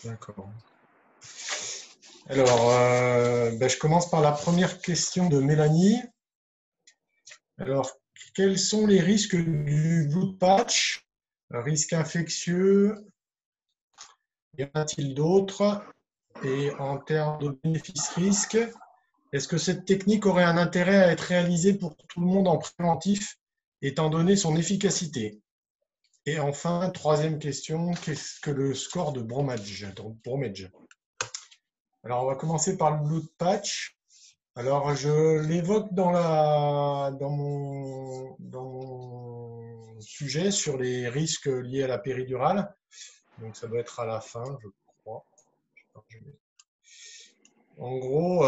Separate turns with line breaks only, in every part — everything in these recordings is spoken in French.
D'accord. Alors, je commence par la première question de Mélanie. Alors, quels sont les risques du blood patch? Risque infectieux, y en a-t-il d'autres? Et en termes de bénéfices-risques, est-ce que cette technique aurait un intérêt à être réalisée pour tout le monde en préventif, étant donné son efficacité? Et enfin, troisième question, qu'est-ce que le score de Bromage? Alors, on va commencer par le blood patch. Alors, je l'évoque dans mon sujet sur les risques liés à la péridurale. Donc, ça doit être à la fin, je crois. En gros,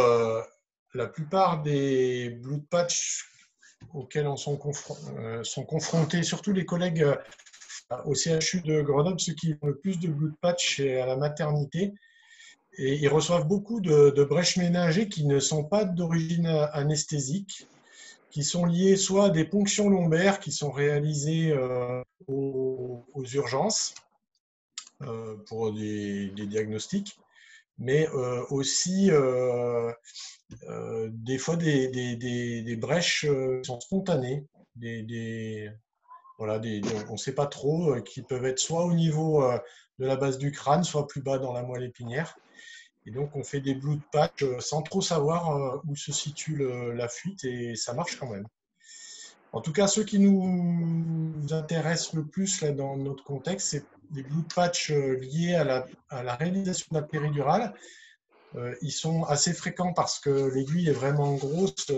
la plupart des blood patch auxquels on sont confrontés, surtout les collègues au CHU de Grenoble, ceux qui ont le plus de blood patch, c'est à la maternité. Et ils reçoivent beaucoup de brèches méningées qui ne sont pas d'origine anesthésique, qui sont liées soit à des ponctions lombaires qui sont réalisées aux urgences pour des diagnostics, mais aussi des fois des brèches qui sont spontanées, voilà, on ne sait pas trop, qui peuvent être soit au niveau de la base du crâne, soit plus bas dans la moelle épinière. Et donc, on fait des blood patch sans trop savoir où se situe la fuite et ça marche quand même. En tout cas, ceux qui nous intéressent le plus là, dans notre contexte, c'est des blood patch liés à la réalisation de la péridurale. Ils sont assez fréquents parce que l'aiguille est vraiment grosse,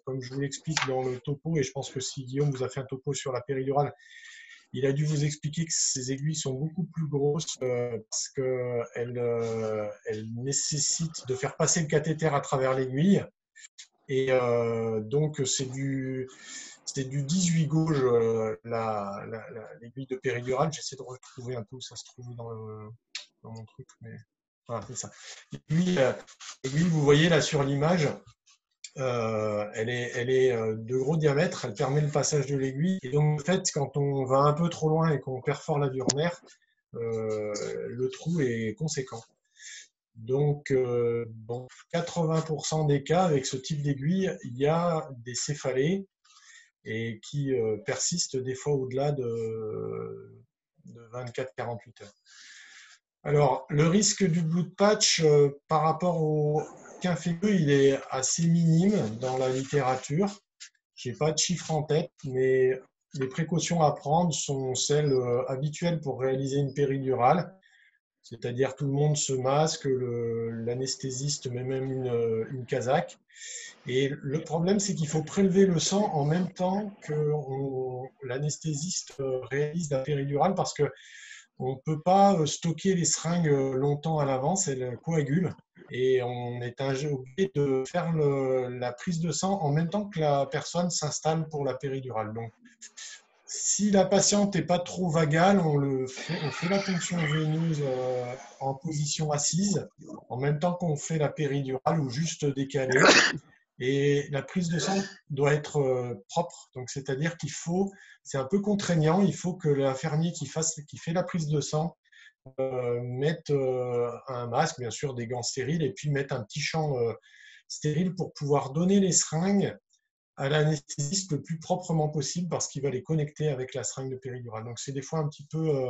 comme je vous l'explique dans le topo, et je pense que si Guillaume vous a fait un topo sur la péridurale, il a dû vous expliquer que ces aiguilles sont beaucoup plus grosses parce qu'elles nécessitent de faire passer le cathéter à travers l'aiguille. Et donc, c'est du 18 gauge, l'aiguille de péridurale. J'essaie de retrouver un peu où ça se trouve dans mon truc, mais voilà, c'est ça. L'aiguille, vous voyez là sur l'image, elle est de gros diamètre, elle permet le passage de l'aiguille. Et donc, en fait, quand on va un peu trop loin et qu'on perfore la durnaire, le trou est conséquent. Donc, dans 80% des cas, avec ce type d'aiguille, il y a des céphalées et qui persistent des fois au-delà de 24-48 heures. Alors, le risque du blood patch par rapport au infectieux, il est assez minime dans la littérature. Je n'ai pas de chiffres en tête, mais les précautions à prendre sont celles habituelles pour réaliser une péridurale, c'est-à-dire tout le monde se masque, l'anesthésiste met même une casaque. Et le problème, c'est qu'il faut prélever le sang en même temps que l'anesthésiste réalise la péridurale parce que on ne peut pas stocker les seringues longtemps à l'avance, elles coagulent. Et on est obligé de faire la prise de sang en même temps que la personne s'installe pour la péridurale. Donc, si la patiente n'est pas trop vagale, on fait la ponction veineuse en position assise, en même temps qu'on fait la péridurale ou juste décalée. Et la prise de sang doit être propre. Donc, c'est-à-dire c'est un peu contraignant, il faut que l'infirmier qui fait la prise de sang mette un masque, bien sûr, des gants stériles, et puis mette un petit champ stérile pour pouvoir donner les seringues à l'anesthésiste le plus proprement possible parce qu'il va les connecter avec la seringue de péridurale. Donc, c'est des fois un petit peu.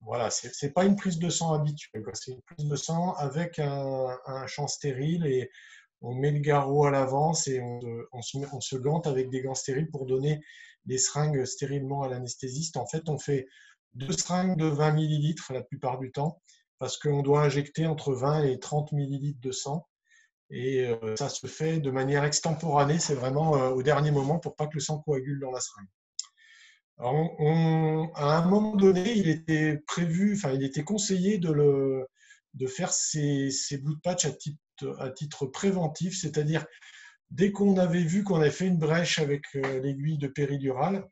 Voilà, c'est pas une prise de sang habituelle, c'est une prise de sang avec un champ stérile et on met le garrot à l'avance et on se gante avec des gants stériles pour donner des seringues stérilement à l'anesthésiste. En fait, on fait 2 seringues de 20 millilitres la plupart du temps parce qu'on doit injecter entre 20 et 30 millilitres de sang. Et ça se fait de manière extemporanée, c'est vraiment au dernier moment pour pas que le sang coagule dans la seringue. Alors à un moment donné, il était prévu, enfin, il était conseillé de faire ces blood patch à titre préventif, c'est-à-dire dès qu'on avait vu qu'on avait fait une brèche avec l'aiguille de péridurale,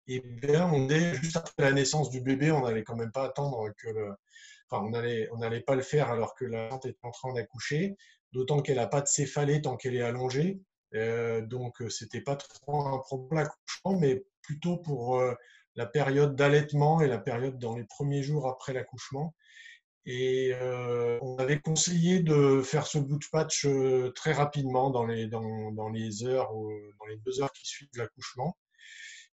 et bien juste après la naissance du bébé, on n'allait quand même pas attendre enfin, on n'allait pas le faire alors que la tante est en train d'accoucher, d'autant qu'elle n'a pas de céphalée tant qu'elle est allongée. Donc, c'était pas trop un problème l'accouchement, mais plutôt pour la période d'allaitement et la période dans les premiers jours après l'accouchement. Et on avait conseillé de faire ce boot patch très rapidement dans les heures, dans les 2 heures qui suivent l'accouchement.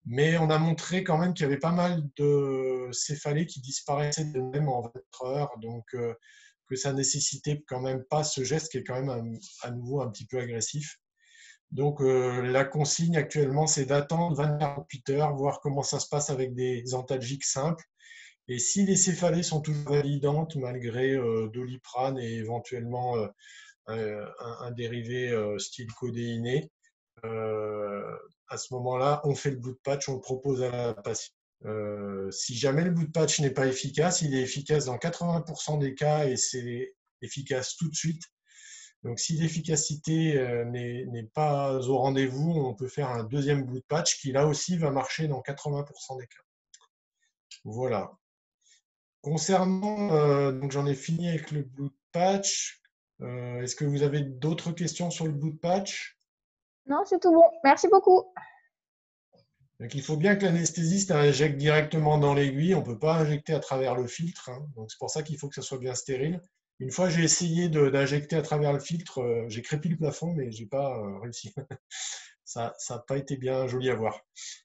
Mais on a montré quand même qu'il y avait pas mal de céphalées qui disparaissaient de même en 24 heures, donc que ça nécessitait quand même pas ce geste qui est quand même à nouveau un petit peu agressif. Donc la consigne actuellement, c'est d'attendre 24 heures, voir comment ça se passe avec des antalgiques simples. Et si les céphalées sont toujours validantes malgré Doliprane et éventuellement un dérivé style codéiné, à ce moment-là, on fait le boot patch, on le propose à la patiente. Si jamais le boot patch n'est pas efficace, il est efficace dans 80% des cas et c'est efficace tout de suite. Donc si l'efficacité n'est pas au rendez-vous, on peut faire un deuxième boot patch qui là aussi va marcher dans 80% des cas. Voilà. Concernant, donc j'en ai fini avec le boot patch. Est-ce que vous avez d'autres questions sur le boot patch?
Non, c'est tout bon. Merci beaucoup.
Donc, il faut bien que l'anesthésiste injecte directement dans l'aiguille. On ne peut pas injecter à travers le filtre, hein. Donc, c'est pour ça qu'il faut que ça soit bien stérile. Une fois, j'ai essayé d'injecter à travers le filtre. J'ai crépé le plafond, mais je n'ai pas réussi. Ça n'a pas été bien joli à voir.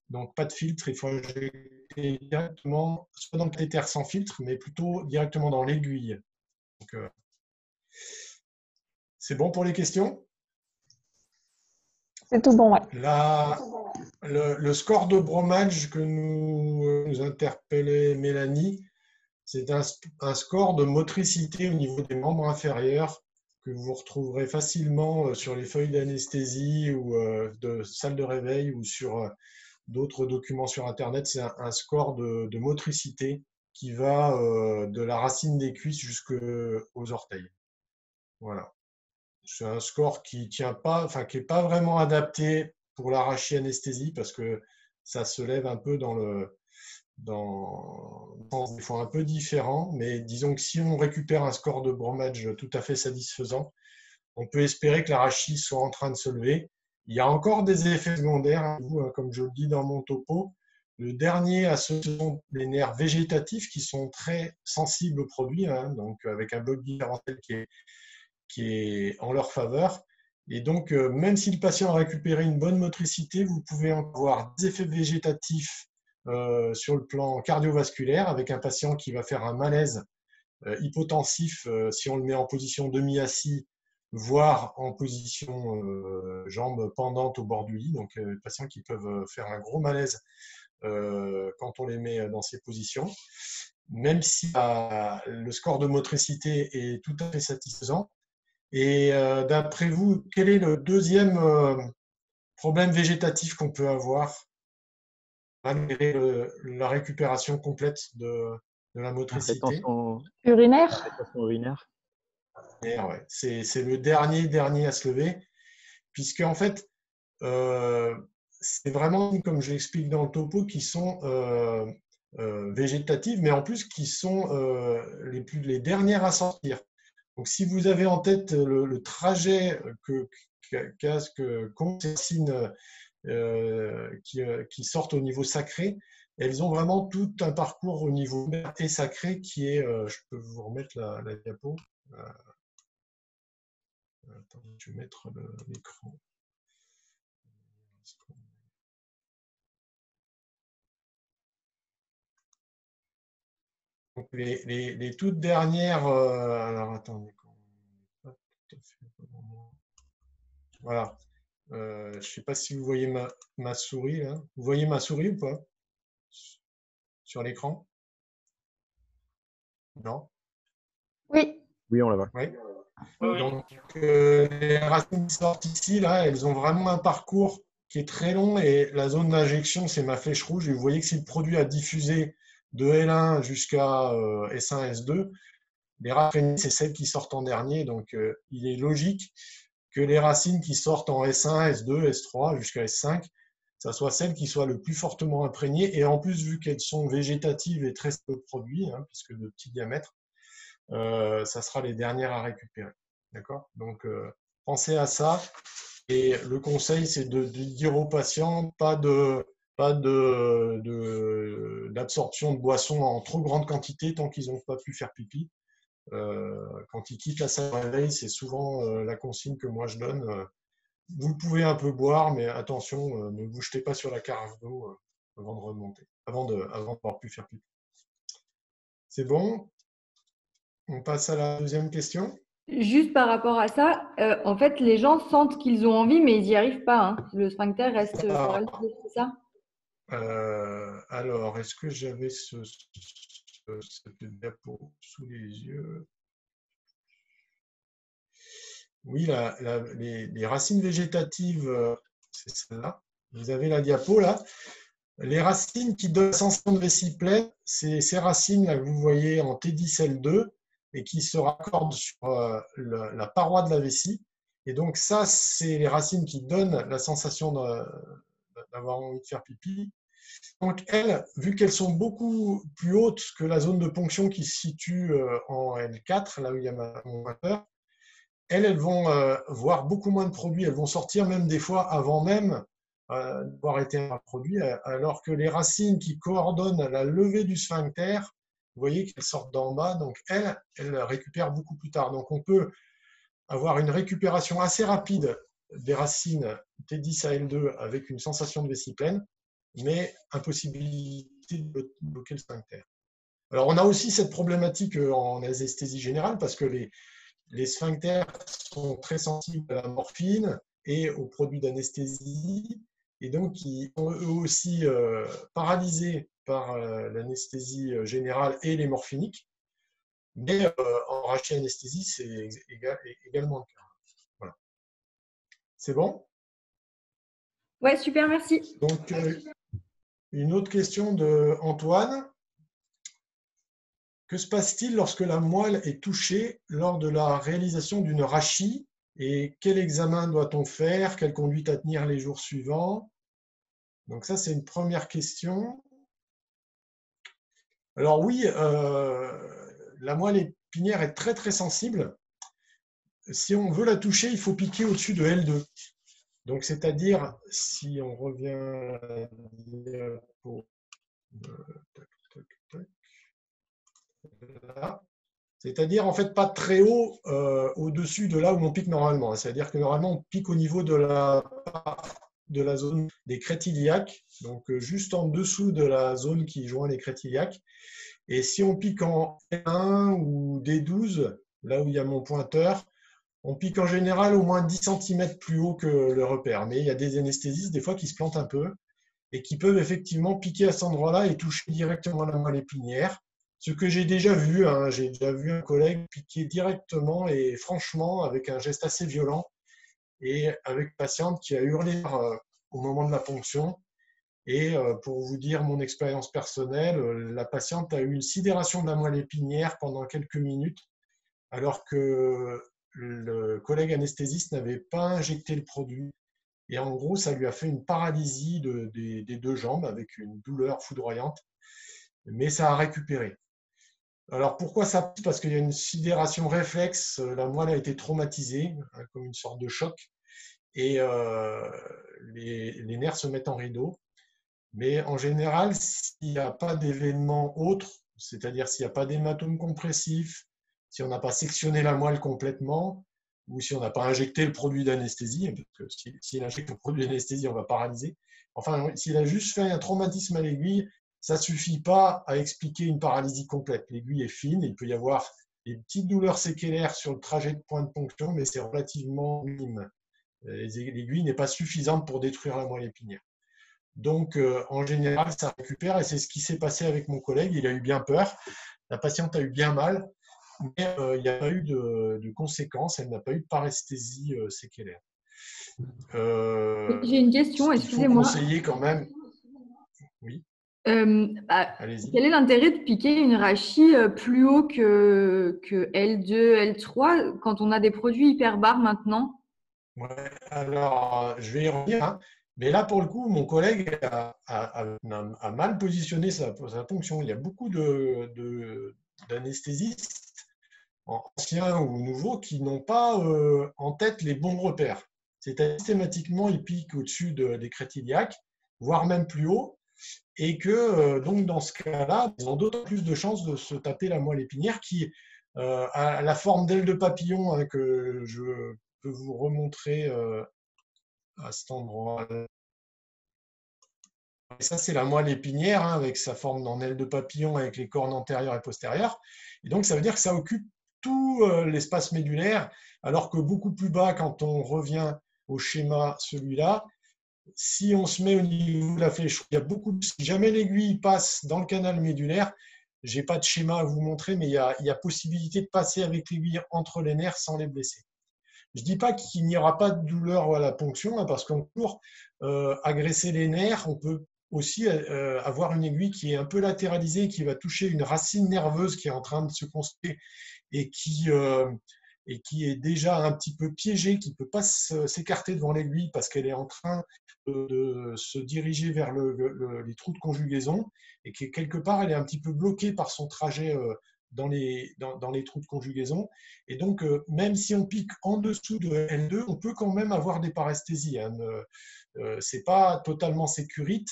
Donc, pas de filtre. Il faut injecter directement, soit dans le cathéter sans filtre, mais plutôt directement dans l'aiguille. C'est bon pour les questions?
C'est tout bon, ouais.
Le score de Bromage que nous interpellait Mélanie, c'est un score de motricité au niveau des membres inférieurs que vous retrouverez facilement sur les feuilles d'anesthésie ou de salle de réveil ou sur d'autres documents sur Internet. C'est un score de motricité qui va de la racine des cuisses jusqu'aux orteils. Voilà. C'est un score qui tient pas, enfin qui est pas vraiment adapté pour la rachianesthésie parce que ça se lève un peu dans des fois un peu différent, mais disons que si on récupère un score de Bromage tout à fait satisfaisant, on peut espérer que la rachie soit en train de se lever. Il y a encore des effets secondaires, hein, comme je le dis dans mon topo. Le dernier, ce sont les nerfs végétatifs qui sont très sensibles au produit, hein, donc avec un bloc différentiel qui est en leur faveur. Et donc, même si le patient a récupéré une bonne motricité, vous pouvez avoir des effets végétatifs sur le plan cardiovasculaire avec un patient qui va faire un malaise hypotensif si on le met en position demi-assis, voire en position jambes pendantes au bord du lit. Donc, des patients qui peuvent faire un gros malaise quand on les met dans ces positions. Même si le score de motricité est tout à fait satisfaisant. Et d'après vous, quel est le deuxième problème végétatif qu'on peut avoir malgré la récupération complète de la
La
motricité?
rétention, la
Urinaire?
rétention urinaire.
Ouais, c'est le dernier à se lever, puisque en fait, c'est vraiment, comme je l'explique dans le topo, qui sont végétatives, mais en plus qui sont les dernières à sortir. Donc, si vous avez en tête le trajet qu'ont ces racines qui sortent au niveau sacré, elles ont vraiment tout un parcours au niveau et sacré qui est, je peux vous remettre la diapo. Attends, je vais mettre l'écran. Donc les toutes dernières. Alors attendez. Pas tout à fait. Voilà. Je ne sais pas si vous voyez ma souris là. Vous voyez ma souris ou pas sur l'écran? Non?
Oui.
Oui, on la voit.
Oui. Donc les racines qui sortent ici, là, elles ont vraiment un parcours qui est très long et la zone d'injection, c'est ma flèche rouge. Et vous voyez que si le produit a diffusé de L1 jusqu'à S1, S2, les racines, c'est celles qui sortent en dernier. Donc il est logique que les racines qui sortent en S1, S2, S3 jusqu'à S5, ça soit celles qui soient le plus fortement imprégnées. Et en plus, vu qu'elles sont végétatives et très peu produits, hein, puisque de petits diamètres, ça sera les dernières à récupérer. D'accord? Donc, pensez à ça. Et le conseil, c'est de dire aux patients d'absorption de boissons en trop grande quantité tant qu'ils n'ont pas pu faire pipi. Quand il quitte la salle de réveil, c'est souvent la consigne que moi je donne. Vous pouvez un peu boire, mais attention, ne vous jetez pas sur la carafe d'eau avant de remonter, avant de pouvoir plus faire pipi. C'est bon? On passe à la deuxième question.
Juste par rapport à ça, en fait, les gens sentent qu'ils ont envie, mais ils n'y arrivent pas, hein. Le sphincter reste paralysé, c'est ça?
Alors, est-ce que j'avais cette diapo sous les yeux? Oui, les racines végétatives, c'est celle-là. Vous avez la diapo là. Les racines qui donnent la sensation de vessie pleine, c'est ces racines-là que vous voyez en T10L2 et qui se raccordent sur la paroi de la vessie. Et donc ça, c'est les racines qui donnent la sensation d'avoir envie de faire pipi. Donc elles, vu qu'elles sont beaucoup plus hautes que la zone de ponction qui se situe en L4, là où il y a mon moteur, elles vont voir beaucoup moins de produits. Elles vont sortir même des fois avant même d'avoir été un produit, alors que les racines qui coordonnent la levée du sphincter, vous voyez qu'elles sortent d'en bas, donc elles récupèrent beaucoup plus tard. Donc on peut avoir une récupération assez rapide des racines T10 à L2 avec une sensation de vessie pleine, mais impossibilité de bloquer le sphincter. Alors on a aussi cette problématique en anesthésie générale parce que les sphincters sont très sensibles à la morphine et aux produits d'anesthésie, et donc ils sont eux aussi paralysés par l'anesthésie générale et les morphiniques. Mais en rachianesthésie, c'est également le cas. Voilà. C'est bon?
Ouais, super, merci.
Donc, une autre question de Antoine. Que se passe-t-il lorsque la moelle est touchée lors de la réalisation d'une rachie et quel examen doit-on faire? Quelle conduite à tenir les jours suivants? Donc ça, c'est une première question. Alors oui, la moelle épinière est très très sensible. Si on veut la toucher, il faut piquer au-dessus de L2. Donc c'est-à-dire, si on revient à la diapo, là, c'est-à-dire en fait pas très haut au-dessus de là où on pique normalement. C'est-à-dire que normalement on pique au niveau de la zone des crêtes iliaques, donc juste en dessous de la zone qui joint les crêtes iliaques. Et si on pique en D1 ou D12, là où il y a mon pointeur, on pique en général au moins 10 cm plus haut que le repère. Mais il y a des anesthésistes des fois qui se plantent un peu et qui peuvent effectivement piquer à cet endroit-là et toucher directement la moelle épinière. Ce que j'ai déjà vu, hein, j'ai déjà vu un collègue piquer directement et franchement avec un geste assez violent et avec une patiente qui a hurlé au moment de la ponction. Et pour vous dire mon expérience personnelle, la patiente a eu une sidération de la moelle épinière pendant quelques minutes alors que le collègue anesthésiste n'avait pas injecté le produit. Et en gros, ça lui a fait une paralysie des deux jambes avec une douleur foudroyante, mais ça a récupéré. Alors pourquoi ça pique? Parce qu'il y a une sidération réflexe, la moelle a été traumatisée, hein, comme une sorte de choc, et les nerfs se mettent en rideau. Mais en général, s'il n'y a pas d'événement autre, c'est-à-dire s'il n'y a pas d'hématome compressif, si on n'a pas sectionné la moelle complètement, ou si on n'a pas injecté le produit d'anesthésie, parce que s'il injecte le produit d'anesthésie, on va paralyser. Enfin, s'il a juste fait un traumatisme à l'aiguille, ça ne suffit pas à expliquer une paralysie complète. L'aiguille est fine, il peut y avoir des petites douleurs séquelaires sur le trajet de point de ponction, mais c'est relativement minime. L'aiguille n'est pas suffisante pour détruire la moelle épinière. Donc, en général, ça récupère et c'est ce qui s'est passé avec mon collègue. Il a eu bien peur. La patiente a eu bien mal, mais il n'y a pas eu de conséquences. Elle n'a pas eu de paresthésie séquelaire.
J'ai une question, excusez-moi.
Il faut conseiller quand même. Oui.
Allez-y. Quel est l'intérêt de piquer une rachie plus haut que L2, L3 quand on a des produits hyperbares maintenant?
Ouais, alors, je vais y revenir. Hein. Mais là, pour le coup, mon collègue a mal positionné sa ponction. Il y a beaucoup d'anesthésistes, anciens ou nouveaux, qui n'ont pas en tête les bons repères. C'est-à-dire systématiquement, ils piquent au-dessus des crêtes iliaques, voire même plus haut, et que donc dans ce cas-là, ils ont d'autant plus de chances de se taper la moelle épinière qui, à la forme d'aile de papillon hein, que je peux vous remontrer à cet endroit. Et ça, c'est la moelle épinière hein, avec sa forme en aile de papillon avec les cornes antérieures et postérieures. Et donc, ça veut dire que ça occupe tout l'espace médulaire, alors que beaucoup plus bas, quand on revient au schéma celui-là, si on se met au niveau de la flèche, si jamais l'aiguille passe dans le canal médulaire, je n'ai pas de schéma à vous montrer, mais il y a possibilité de passer avec l'aiguille entre les nerfs sans les blesser. Je ne dis pas qu'il n'y aura pas de douleur à la ponction, hein, parce qu'on peut agresser les nerfs, on peut aussi avoir une aiguille qui est un peu latéralisée, qui va toucher une racine nerveuse qui est en train de se construire et qui est déjà un petit peu piégée, qui ne peut pas s'écarter devant l'aiguille parce qu'elle est en train de se diriger vers les trous de conjugaison et qui, quelque part, elle est un petit peu bloquée par son trajet dans les trous de conjugaison. Et donc, même si on pique en dessous de L2, on peut quand même avoir des paresthésies. Hein. Ce n'est pas totalement sécurite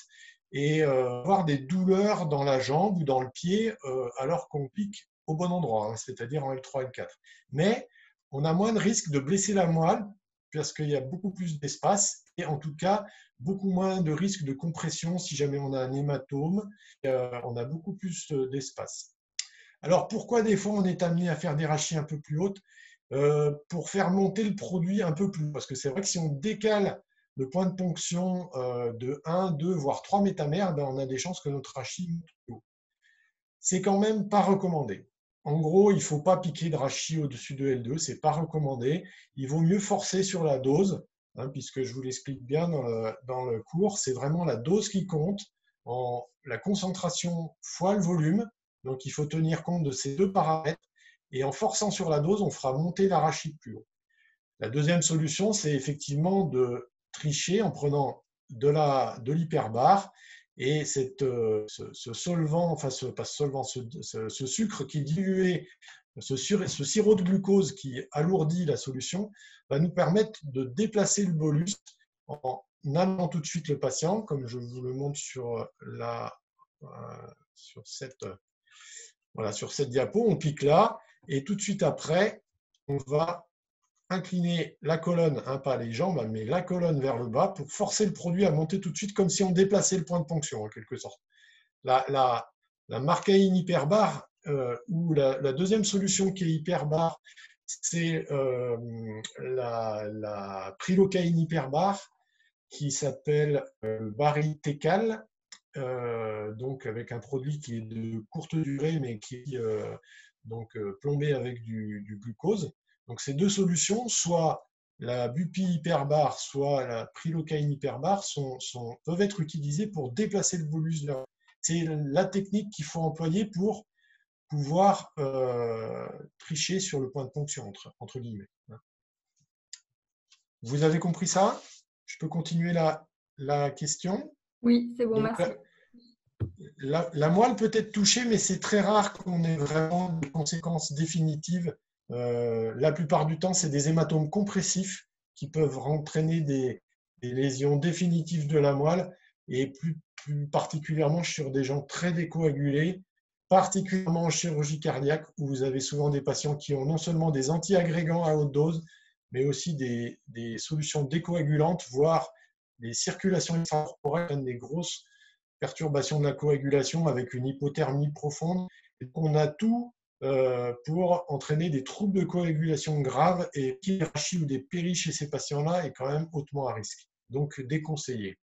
et avoir des douleurs dans la jambe ou dans le pied alors qu'on pique au bon endroit, hein, c'est-à-dire en L3, L4. Mais on a moins de risque de blesser la moelle parce qu'il y a beaucoup plus d'espace et en tout cas beaucoup moins de risque de compression si jamais on a un hématome, on a beaucoup plus d'espace. Alors pourquoi des fois on est amené à faire des rachis un peu plus hautes pour faire monter le produit un peu plus haut, parce que c'est vrai que si on décale le point de ponction de 1, 2, voire 3 métamères, ben on a des chances que notre rachis monte plus haut. C'est quand même pas recommandé. En gros, il ne faut pas piquer de rachis au-dessus de L2, ce n'est pas recommandé. Il vaut mieux forcer sur la dose, hein, puisque je vous l'explique bien dans le cours, c'est vraiment la dose qui compte, en la concentration fois le volume. Donc, il faut tenir compte de ces deux paramètres. Et en forçant sur la dose, on fera monter l'arachide plus haut. La deuxième solution, c'est effectivement de tricher en prenant de l'hyperbare et ce solvant, enfin pas ce solvant, ce sucre qui est dilué, ce sirop de glucose qui alourdit la solution, va nous permettre de déplacer le bolus en allant tout de suite le patient, comme je vous le montre sur cette diapo. On pique là et tout de suite après, on va incliner la colonne, hein, pas les jambes, mais la colonne vers le bas pour forcer le produit à monter tout de suite comme si on déplaçait le point de ponction en quelque sorte. La marcaïne hyperbare ou la deuxième solution qui est hyperbare, c'est la prilocaïne hyperbare qui s'appelle Baritécal, donc avec un produit qui est de courte durée mais qui est plombé avec du glucose. Donc ces deux solutions, soit la bupi hyperbare, soit la prilocaïne hyperbare, peuvent être utilisées pour déplacer le bolus. C'est la technique qu'il faut employer pour pouvoir tricher sur le point de ponction, entre guillemets. Vous avez compris ça? Je peux continuer la question?
Oui, c'est bon,
donc,
merci.
La moelle peut être touchée, mais c'est très rare qu'on ait vraiment des conséquences définitives. La plupart du temps, c'est des hématomes compressifs qui peuvent entraîner des lésions définitives de la moelle, et plus particulièrement sur des gens très décoagulés, particulièrement en chirurgie cardiaque, où vous avez souvent des patients qui ont non seulement des antiagrégants à haute dose, mais aussi des solutions décoagulantes, voire des circulations extracorporelles, des grosses perturbations de la coagulation avec une hypothermie profonde. Et on a tout pour entraîner des troubles de coagulation graves, et des rachis ou des péris chez ces patients-là est quand même hautement à risque, donc déconseillé.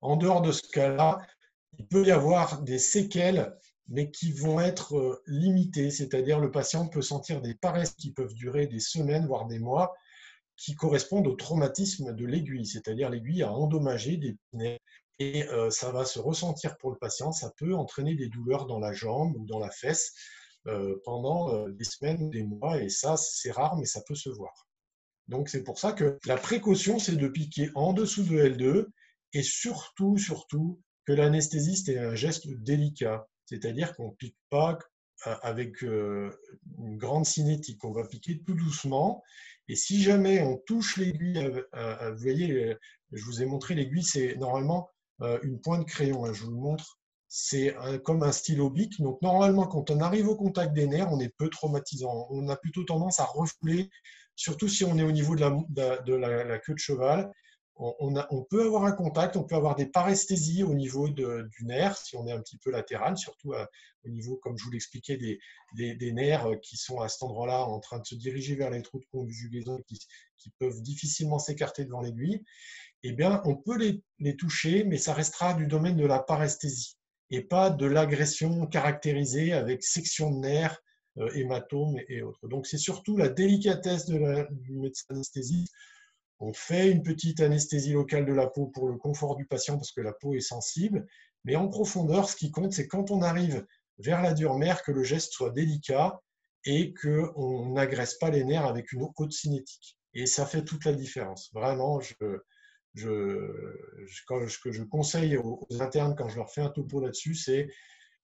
En dehors de ce cas-là, il peut y avoir des séquelles, mais qui vont être limitées, c'est-à-dire le patient peut sentir des paresses qui peuvent durer des semaines, voire des mois, qui correspondent au traumatisme de l'aiguille, c'est-à-dire l'aiguille a endommagé des nerfs et ça va se ressentir pour le patient, ça peut entraîner des douleurs dans la jambe ou dans la fesse pendant des semaines ou des mois, et ça c'est rare mais ça peut se voir. Donc c'est pour ça que la précaution c'est de piquer en dessous de L2 et surtout que l'anesthésiste ait un geste délicat, c'est-à-dire qu'on ne pique pas avec une grande cinétique, on va piquer tout doucement. Et si jamais on touche l'aiguille, vous voyez, je vous ai montré l'aiguille, c'est normalement une pointe crayon. Je vous le montre, c'est comme un stylo bic. Donc, normalement, quand on arrive au contact des nerfs, on est peu traumatisant. On a plutôt tendance à refouler, surtout si on est au niveau de la queue de cheval. On peut avoir un contact, on peut avoir des paresthésies au niveau du nerf, si on est un petit peu latéral, surtout au niveau, comme je vous l'expliquais, des nerfs qui sont à cet endroit-là en train de se diriger vers les trous de conjugaison qui peuvent difficilement s'écarter devant l'aiguille. Eh bien, on peut les toucher, mais ça restera du domaine de la paresthésie et pas de l'agression caractérisée avec section de nerfs, hématomes et autres. Donc, c'est surtout la délicatesse du médecin anesthésiste. On fait une petite anesthésie locale de la peau pour le confort du patient parce que la peau est sensible, mais en profondeur, ce qui compte, c'est quand on arrive vers la dure mère, que le geste soit délicat et qu'on n'agresse pas les nerfs avec une haute cinétique. Et ça fait toute la différence. Vraiment, ce que je conseille aux internes quand je leur fais un topo là-dessus, c'est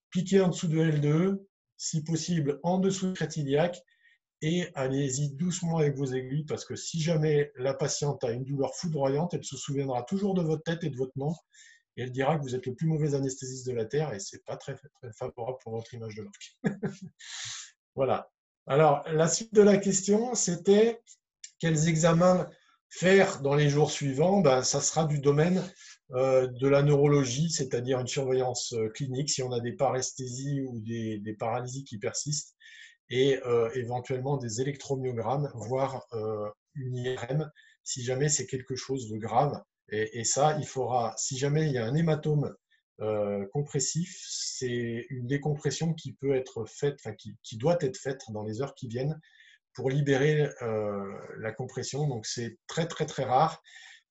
piquer en dessous de L2, si possible en dessous de crête iliaque, et allez-y doucement avec vos aiguilles, parce que si jamais la patiente a une douleur foudroyante, elle se souviendra toujours de votre tête et de votre nom, et elle dira que vous êtes le plus mauvais anesthésiste de la Terre, et ce n'est pas très, très favorable pour votre image de marque. Voilà. Alors, la suite de la question, c'était quels examens faire dans les jours suivants. Ben, ça sera du domaine de la neurologie, c'est-à-dire une surveillance clinique, si on a des paresthésies ou des paralysies qui persistent, et éventuellement des électromyogrammes, voire une IRM, si jamais c'est quelque chose de grave. Et ça, il faudra, si jamais il y a un hématome compressif, c'est une décompression qui peut être faite, enfin qui doit être faite dans les heures qui viennent pour libérer la compression. Donc c'est très très très rare.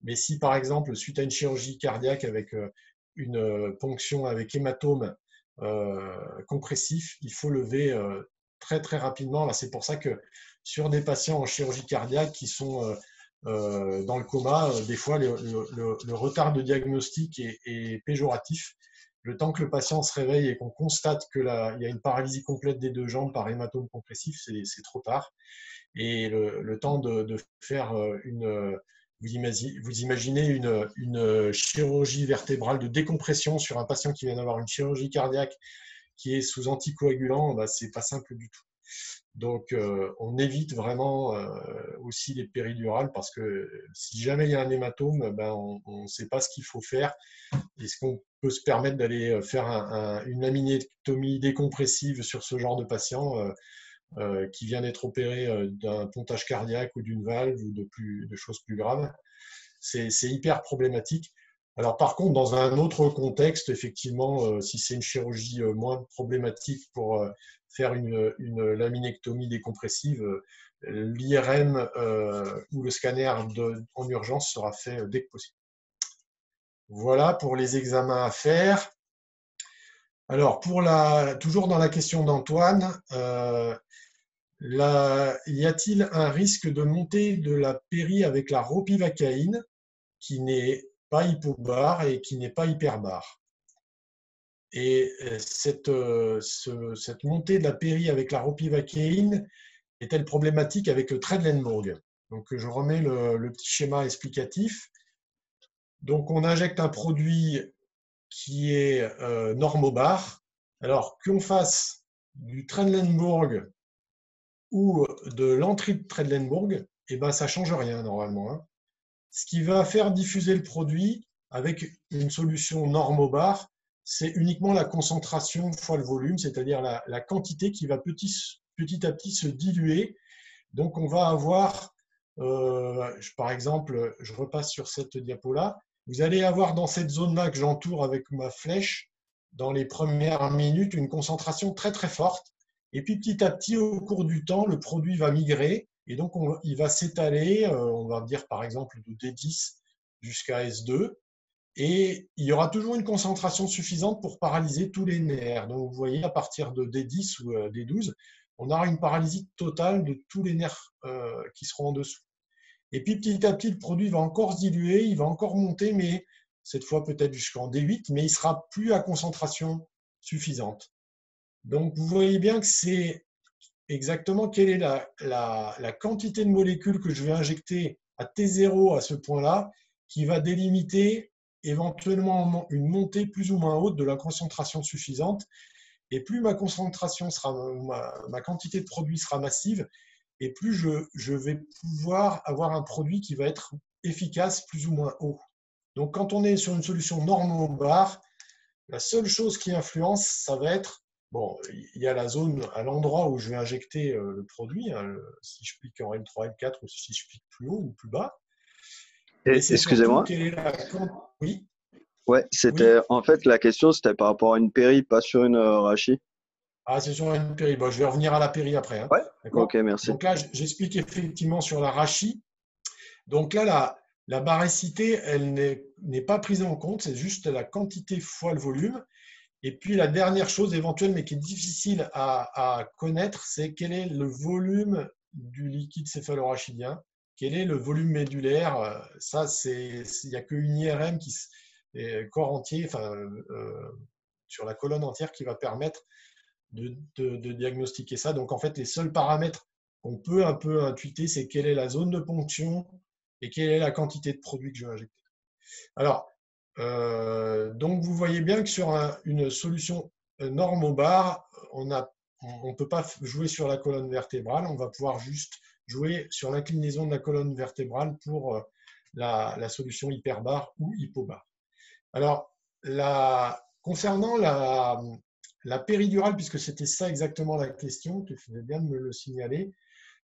Mais si par exemple, suite à une chirurgie cardiaque avec une ponction avec hématome compressif, il faut lever très très rapidement. Là, c'est pour ça que sur des patients en chirurgie cardiaque qui sont dans le coma, des fois le retard de diagnostic est péjoratif. Le temps que le patient se réveille et qu'on constate qu'il y a une paralysie complète des deux jambes par hématome compressif, c'est trop tard. Et le temps de faire vous imaginez une chirurgie vertébrale de décompression sur un patient qui vient d'avoir une chirurgie cardiaque qui est sous anticoagulant, ben, c'est pas simple du tout. Donc, on évite vraiment aussi les péridurales parce que si jamais il y a un hématome, ben, on ne sait pas ce qu'il faut faire. Est-ce qu'on peut se permettre d'aller faire une laminectomie décompressive sur ce genre de patient qui vient d'être opéré d'un pontage cardiaque ou d'une valve ou de choses plus graves? C'est hyper problématique. Alors par contre, dans un autre contexte, effectivement, si c'est une chirurgie moins problématique pour faire une laminectomie décompressive, l'IRM ou le scanner en urgence sera fait dès que possible. Voilà pour les examens à faire. Alors, toujours dans la question d'Antoine, y a-t-il un risque de montée de la péri avec la ropivacaïne qui n'est pas hypobare et qui n'est pas hyperbare? Et cette montée de la péri avec la ropivacaïne est-elle problématique avec le Trendelenburg? Donc, je remets le petit schéma explicatif. Donc, on injecte un produit qui est normobare. Alors, qu'on fasse du Trendelenburg ou de l'entrée de Trendelenburg, eh ben, ça ne change rien normalement. Hein. Ce qui va faire diffuser le produit avec une solution normobare, c'est uniquement la concentration fois le volume, c'est-à-dire la quantité qui va petit à petit se diluer. Donc, on va avoir, par exemple, je repasse sur cette diapo-là, vous allez avoir dans cette zone-là que j'entoure avec ma flèche, dans les premières minutes, une concentration très très forte. Et puis petit à petit, au cours du temps, le produit va migrer et donc il va s'étaler, on va dire par exemple de D10 jusqu'à S2. Et il y aura toujours une concentration suffisante pour paralyser tous les nerfs. Donc vous voyez, à partir de D10 ou D12, on aura une paralysie totale de tous les nerfs qui seront en dessous. Et puis petit à petit, le produit va encore se diluer, il va encore monter, mais cette fois peut-être jusqu'en D8, mais il ne sera plus à concentration suffisante. Donc vous voyez bien que c'est exactement quelle est la quantité de molécules que je vais injecter à T0 à ce point-là qui va délimiter éventuellement une montée plus ou moins haute de la concentration suffisante. Et plus ma concentration sera, ma quantité de produit sera massive, et plus je vais pouvoir avoir un produit qui va être efficace plus ou moins haut. Donc, quand on est sur une solution normo-bar, la seule chose qui influence, ça va être, bon, il y a la zone à l'endroit où je vais injecter le produit, hein, si je pique en M3, M4 ou si je pique plus haut ou plus bas. Mais c'est surtout
Excusez-moi.
quelle est la... Oui.
Ouais, c'était
Oui.
en fait la question, c'était par rapport à une péri, pas sur une rachis.
Ah, c'est sur une péri. Bon, je vais revenir à la péri après. Hein.
Ouais.
D'accord.
Ok, merci.
Donc là, j'explique effectivement sur la rachis. Donc là, la baricité, elle n'est pas prise en compte, c'est juste la quantité fois le volume. Et puis la dernière chose éventuelle, mais qui est difficile à connaître, c'est quel est le volume du liquide céphalorachidien, quel est le volume médulaire. Ça, il n'y a qu'une IRM corps entier, enfin, sur la colonne entière, qui va permettre de diagnostiquer ça. Donc en fait, les seuls paramètres qu'on peut un peu intuiter, c'est quelle est la zone de ponction et quelle est la quantité de produit que je vais injecter. Alors, donc vous voyez bien que sur une solution normo-bar, on ne peut pas jouer sur la colonne vertébrale, on va pouvoir juste jouer sur l'inclinaison de la colonne vertébrale pour la solution hyperbar ou hypobar. Alors, concernant la péridurale, puisque c'était ça exactement la question, tu fais bien de me le signaler,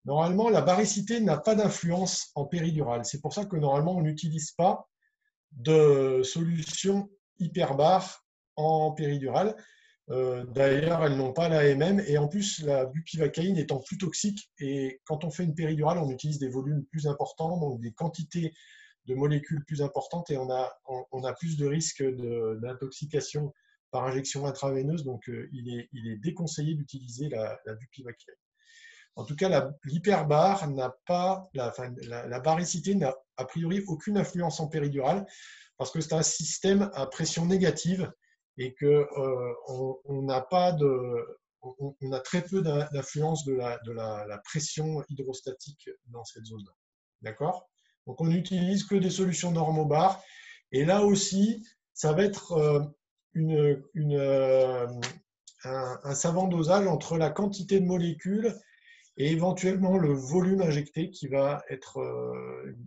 normalement, la baricité n'a pas d'influence en péridurale. C'est pour ça que normalement, on n'utilise pas de solutions hyperbar en péridurale. D'ailleurs, elles n'ont pas l'AMM et en plus, la bupivacaïne étant plus toxique. Et quand on fait une péridurale, on utilise des volumes plus importants, donc des quantités de molécules plus importantes et on a plus de risques d'intoxication par injection intraveineuse. Donc, il est déconseillé d'utiliser la bupivacaïne. En tout cas, l'hyperbar n'a pas, la baricité n'a a priori aucune influence en péridurale parce que c'est un système à pression négative et que on a très peu d'influence de la pression hydrostatique dans cette zone-là. D'accord? Donc on n'utilise que des solutions normo-bar et là aussi, ça va être un savant dosage entre la quantité de molécules et éventuellement le volume injecté qui va être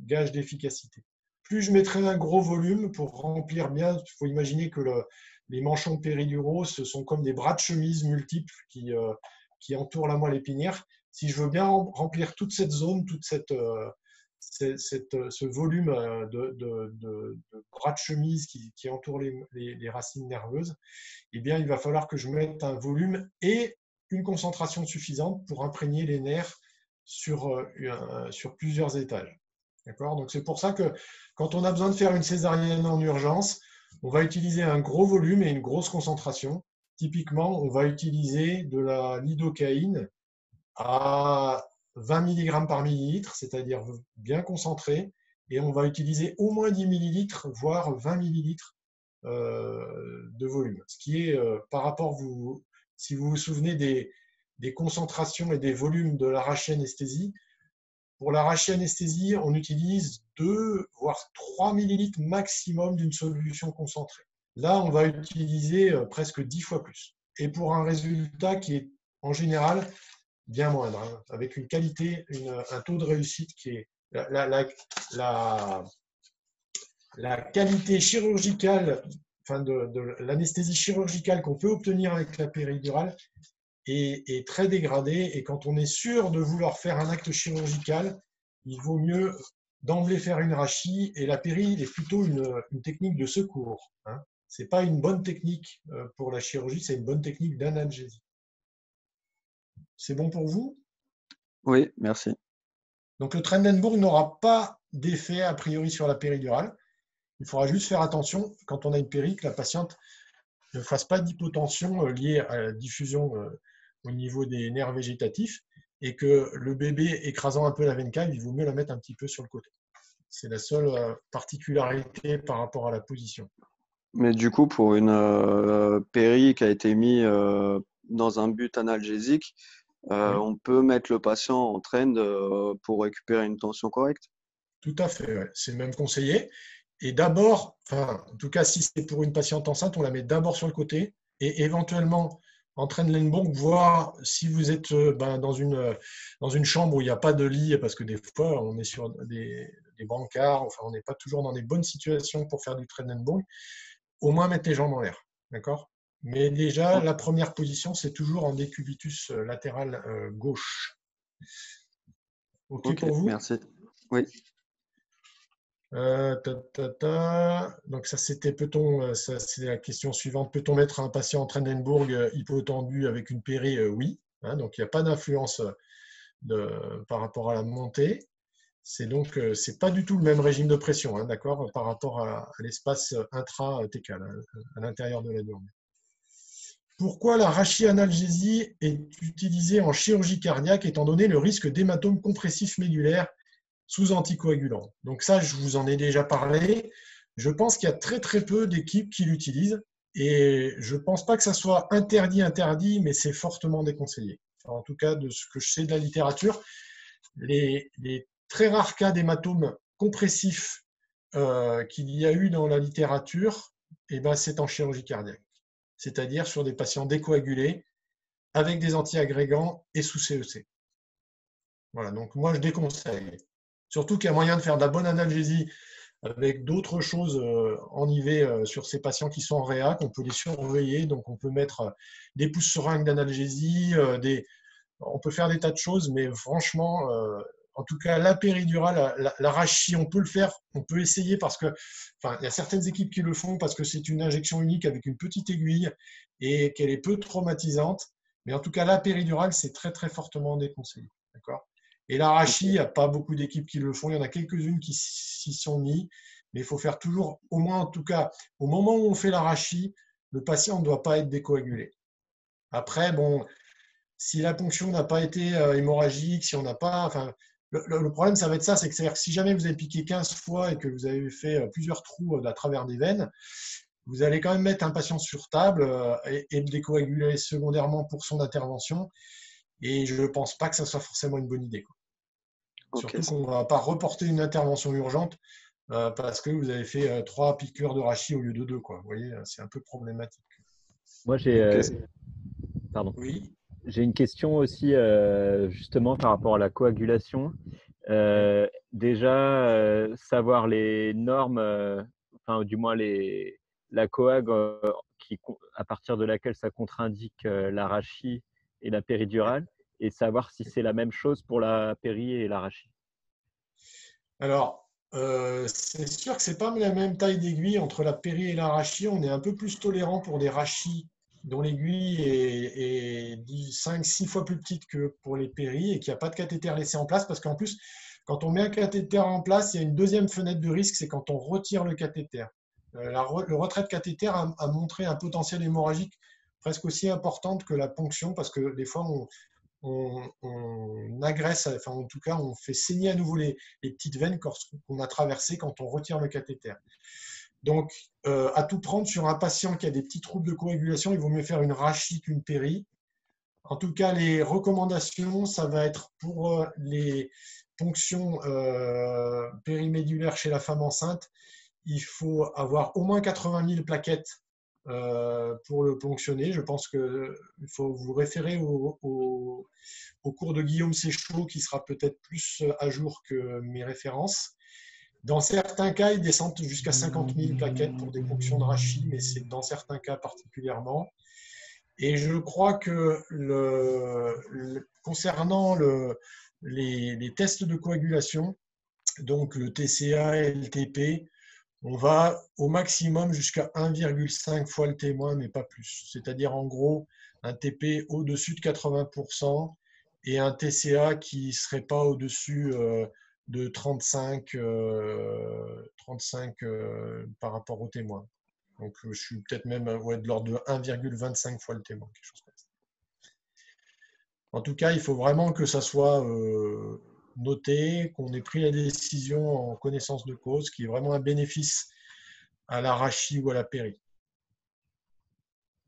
gage d'efficacité. Plus je mettrai un gros volume pour remplir bien, il faut imaginer que les manchons périduraux, ce sont comme des bras de chemise multiples qui entourent la moelle épinière. Si je veux bien remplir toute cette zone, ce volume de bras de chemise qui entoure les racines nerveuses, eh bien, il va falloir que je mette un volume et une concentration suffisante pour imprégner les nerfs sur plusieurs étages. D'accord ? Donc, c'est pour ça que quand on a besoin de faire une césarienne en urgence, on va utiliser un gros volume et une grosse concentration. Typiquement, on va utiliser de la lidocaïne à 20 mg par millilitre, c'est-à-dire bien concentré, et on va utiliser au moins 10 ml, voire 20 ml de volume. Ce qui est, par rapport, si vous vous souvenez des concentrations et des volumes de l'arrachi-anesthésie, pour l'arrachi-anesthésie, on utilise 2 voire 3 ml maximum d'une solution concentrée. Là, on va utiliser presque 10 fois plus. Et pour un résultat qui est en général bien moindre, hein, avec une qualité, un taux de réussite qui est la qualité chirurgicale, enfin de l'anesthésie chirurgicale qu'on peut obtenir avec la péridurale est très dégradée. Et quand on est sûr de vouloir faire un acte chirurgical, il vaut mieux d'emblée faire une rachis. Et la péri est plutôt une technique de secours. Hein. Ce n'est pas une bonne technique pour la chirurgie, c'est une bonne technique d'analgésie. C'est bon pour vous?
Oui, merci.
Donc le Trendelenburg n'aura pas d'effet a priori sur la péridurale. Il faudra juste faire attention quand on a une péri que la patiente ne fasse pas d'hypotension liée à la diffusion au niveau des nerfs végétatifs et que le bébé écrasant un peu la veine cave, il vaut mieux la mettre un petit peu sur le côté. C'est la seule particularité par rapport à la position.
Mais du coup, pour une péri qui a été mise dans un but analgésique, oui, on peut mettre le patient en trend pour récupérer une tension correcte?
Tout à fait, ouais. C'est même conseillé. Et d'abord, enfin, en tout cas, si c'est pour une patiente enceinte, on la met d'abord sur le côté et éventuellement en Trendelenburg, voir si vous êtes dans une chambre où il n'y a pas de lit, parce que des fois, on est sur des brancards, enfin, on n'est pas toujours dans des bonnes situations pour faire du Trendelenburg, au moins mettre les jambes en l'air. D'accord ? Mais déjà, la première position, c'est toujours en décubitus latéral gauche. OK pour vous ?
Merci. Oui.
Donc ça c'était ça c'est la question suivante, peut-on mettre un patient en Trendelenburg hypotendu avec une péri? Oui, hein, donc il n'y a pas d'influence par rapport à la montée. C'est donc c'est pas du tout le même régime de pression, hein, d'accord, par rapport à l'espace intra-técal, à l'intérieur de la glande. Pourquoi la rachianalgésie est utilisée en chirurgie cardiaque étant donné le risque d'hématome compressif médulaire sous anticoagulant? Donc ça, je vous en ai déjà parlé. Je pense qu'il y a très très peu d'équipes qui l'utilisent et je ne pense pas que ça soit interdit, mais c'est fortement déconseillé. En tout cas, de ce que je sais de la littérature, les très rares cas d'hématome compressif qu'il y a eu dans la littérature, eh ben, c'est en chirurgie cardiaque, c'est-à-dire sur des patients décoagulés avec des antiagrégants et sous CEC. Voilà, donc moi je déconseille. Surtout qu'il y a moyen de faire de la bonne analgésie avec d'autres choses en IV sur ces patients qui sont en réac. On peut les surveiller, donc on peut mettre des pouces seringues d'analgésie, on peut faire des tas de choses, mais franchement, en tout cas, la péridurale, la rachis, on peut le faire, on peut essayer parce que, enfin, il y a certaines équipes qui le font parce que c'est une injection unique avec une petite aiguille et qu'elle est peu traumatisante. Mais en tout cas, la péridurale, c'est très, très fortement déconseillé. D'accord ? Et la rachis, il n'y a pas beaucoup d'équipes qui le font. Il y en a quelques-unes qui s'y sont mis. Mais il faut faire toujours, au moins en tout cas, au moment où on fait la rachis, le patient ne doit pas être décoagulé. Après, bon, si la ponction n'a pas été hémorragique, si on n'a pas… Enfin, le problème, ça va être ça, c'est que si jamais vous avez piqué 15 fois et que vous avez fait plusieurs trous à travers des veines, vous allez quand même mettre un patient sur table et le décoaguler secondairement pour son intervention. Et je ne pense pas que ça soit forcément une bonne idée, quoi. Okay. Surtout qu'on ne va pas reporter une intervention urgente parce que vous avez fait 3 piqûres de rachis au lieu de 2, quoi. Vous voyez, c'est un peu problématique.
Moi, j'ai
oui.
J'ai une question aussi justement par rapport à la coagulation. Déjà, savoir les normes, enfin du moins la coag à partir de laquelle ça contre-indique la rachis et la péridurale, et savoir si c'est la même chose pour la péri et la rachis.
Alors, c'est sûr que ce n'est pas la même taille d'aiguille entre la péri et la rachis. On est un peu plus tolérant pour des rachis dont l'aiguille est 5-6 fois plus petite que pour les péris et qu'il n'y a pas de cathéter laissé en place, parce qu'en plus, quand on met un cathéter en place, il y a une deuxième fenêtre de risque, c'est quand on retire le cathéter. Le retrait de cathéter a montré un potentiel hémorragique presque aussi importante que la ponction, parce que des fois, on agresse, enfin en tout cas, on fait saigner à nouveau les petites veines qu'on a traversées quand on retire le cathéter. Donc, à tout prendre sur un patient qui a des petits troubles de coagulation, il vaut mieux faire une rachis qu'une péri. En tout cas, les recommandations, ça va être pour les ponctions périmédulaires chez la femme enceinte, il faut avoir au moins 80 000 plaquettes pour le ponctionner. Je pense qu'il faut vous référer au cours de Guillaume Séchaud, qui sera peut-être plus à jour que mes références. Dans certains cas, ils descendent jusqu'à 50 000 plaquettes pour des ponctions de rachis, mais c'est dans certains cas particulièrement. Et je crois que concernant les tests de coagulation, donc le TCA et le TP, on va au maximum jusqu'à 1,5 fois le témoin, mais pas plus. C'est-à-dire en gros un TP au-dessus de 80% et un TCA qui ne serait pas au-dessus de 35 par rapport au témoin. Donc je suis peut-être même de l'ordre de 1,25 fois le témoin, quelque chose comme ça. En tout cas, il faut vraiment que ça soit noté, qu'on ait pris la décision en connaissance de cause, qui est vraiment un bénéfice à la rachis ou à la péri.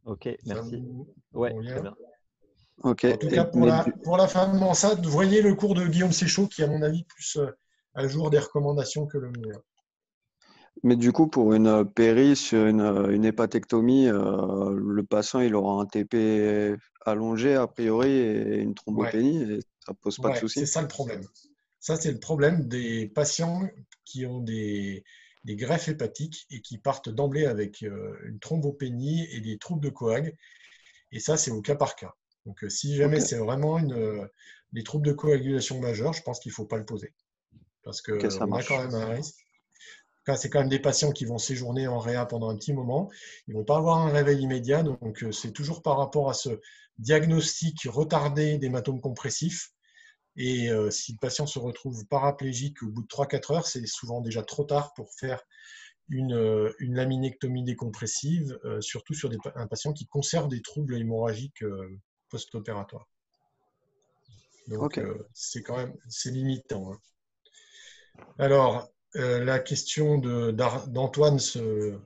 Ok, merci. Ouais, très bien.
Okay.
En tout cas, pour la femme enceinte, voyez le cours de Guillaume Séchaud, qui est à mon avis plus à jour des recommandations que le mien.
Mais du coup, pour une péri sur une hépatectomie, le patient il aura un TP allongé a priori et une
Ouais,
thrombopénie et ça pose pas de
ouais, c'est
souci.
ça le problème. Ça, c'est le problème des patients qui ont des greffes hépatiques et qui partent d'emblée avec une thrombopénie et des troubles de coag. Et ça, c'est au cas par cas. Donc, si jamais
Ok,
c'est vraiment des troubles de coagulation majeurs, je pense qu'il ne faut pas le poser. Parce
ok, ça
qu'on a quand
marche.
même un risque. C'est quand même des patients qui vont séjourner en réa pendant un petit moment. Ils ne vont pas avoir un réveil immédiat. Donc, c'est toujours par rapport à ce diagnostic retardé d'hématome compressif. Et si le patient se retrouve paraplégique au bout de 3-4 heures, c'est souvent déjà trop tard pour faire une laminectomie décompressive, surtout sur un patient qui conserve des troubles hémorragiques post-opératoires. Donc,
Ok.
c'est limitant. Hein. Alors, la question d'Antoine se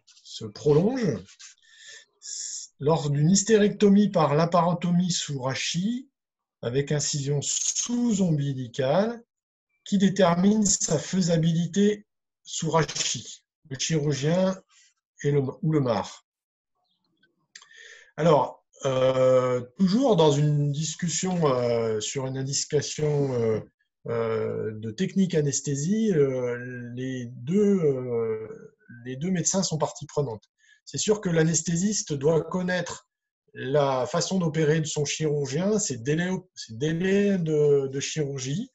prolonge. Lors d'une hystérectomie par laparotomie sous rachis, avec incision sous-ombilicale, qui détermine sa faisabilité sous rachis, le chirurgien ou le MAR. Alors, toujours dans une discussion sur une indication de technique anesthésie, les deux médecins sont partie prenante. C'est sûr que l'anesthésiste doit connaître la façon d'opérer de son chirurgien, ses délais de chirurgie.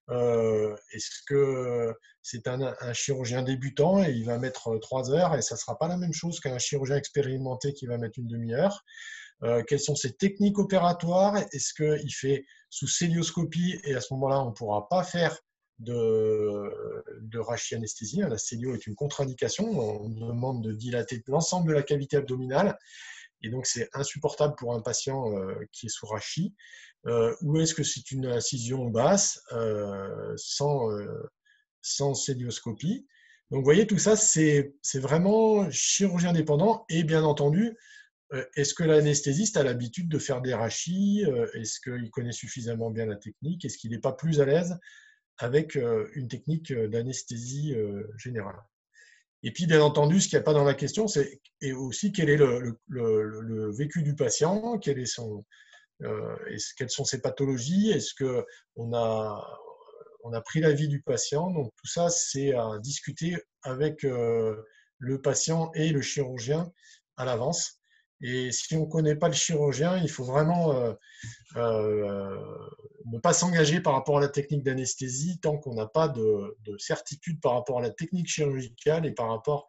Est-ce que c'est un chirurgien débutant et il va mettre 3 heures et ça ne sera pas la même chose qu'un chirurgien expérimenté qui va mettre une demi-heure? Quelles sont ses techniques opératoires? Est-ce qu'il fait sous célioscopie et à ce moment-là, on ne pourra pas faire de rachianesthésie? La célio est une contre-indication. On demande de dilater l'ensemble de la cavité abdominale et donc c'est insupportable pour un patient qui est sous rachis. Ou est-ce que c'est une incision basse sans célioscopie? Donc vous voyez, tout ça, c'est vraiment chirurgien dépendant et bien entendu, est-ce que l'anesthésiste a l'habitude de faire des rachis? Est-ce qu'il connaît suffisamment bien la technique? Est-ce qu'il n'est pas plus à l'aise avec une technique d'anesthésie générale? Et puis, bien entendu, ce qu'il n'y a pas dans la question, c'est aussi quel est le vécu du patient, quelles sont ses pathologies, est-ce qu'on a pris l'avis du patient? Donc, tout ça, c'est à discuter avec le patient et le chirurgien à l'avance. Et si on ne connaît pas le chirurgien, il faut vraiment ne pas s'engager par rapport à la technique d'anesthésie tant qu'on n'a pas de certitude par rapport à la technique chirurgicale et par rapport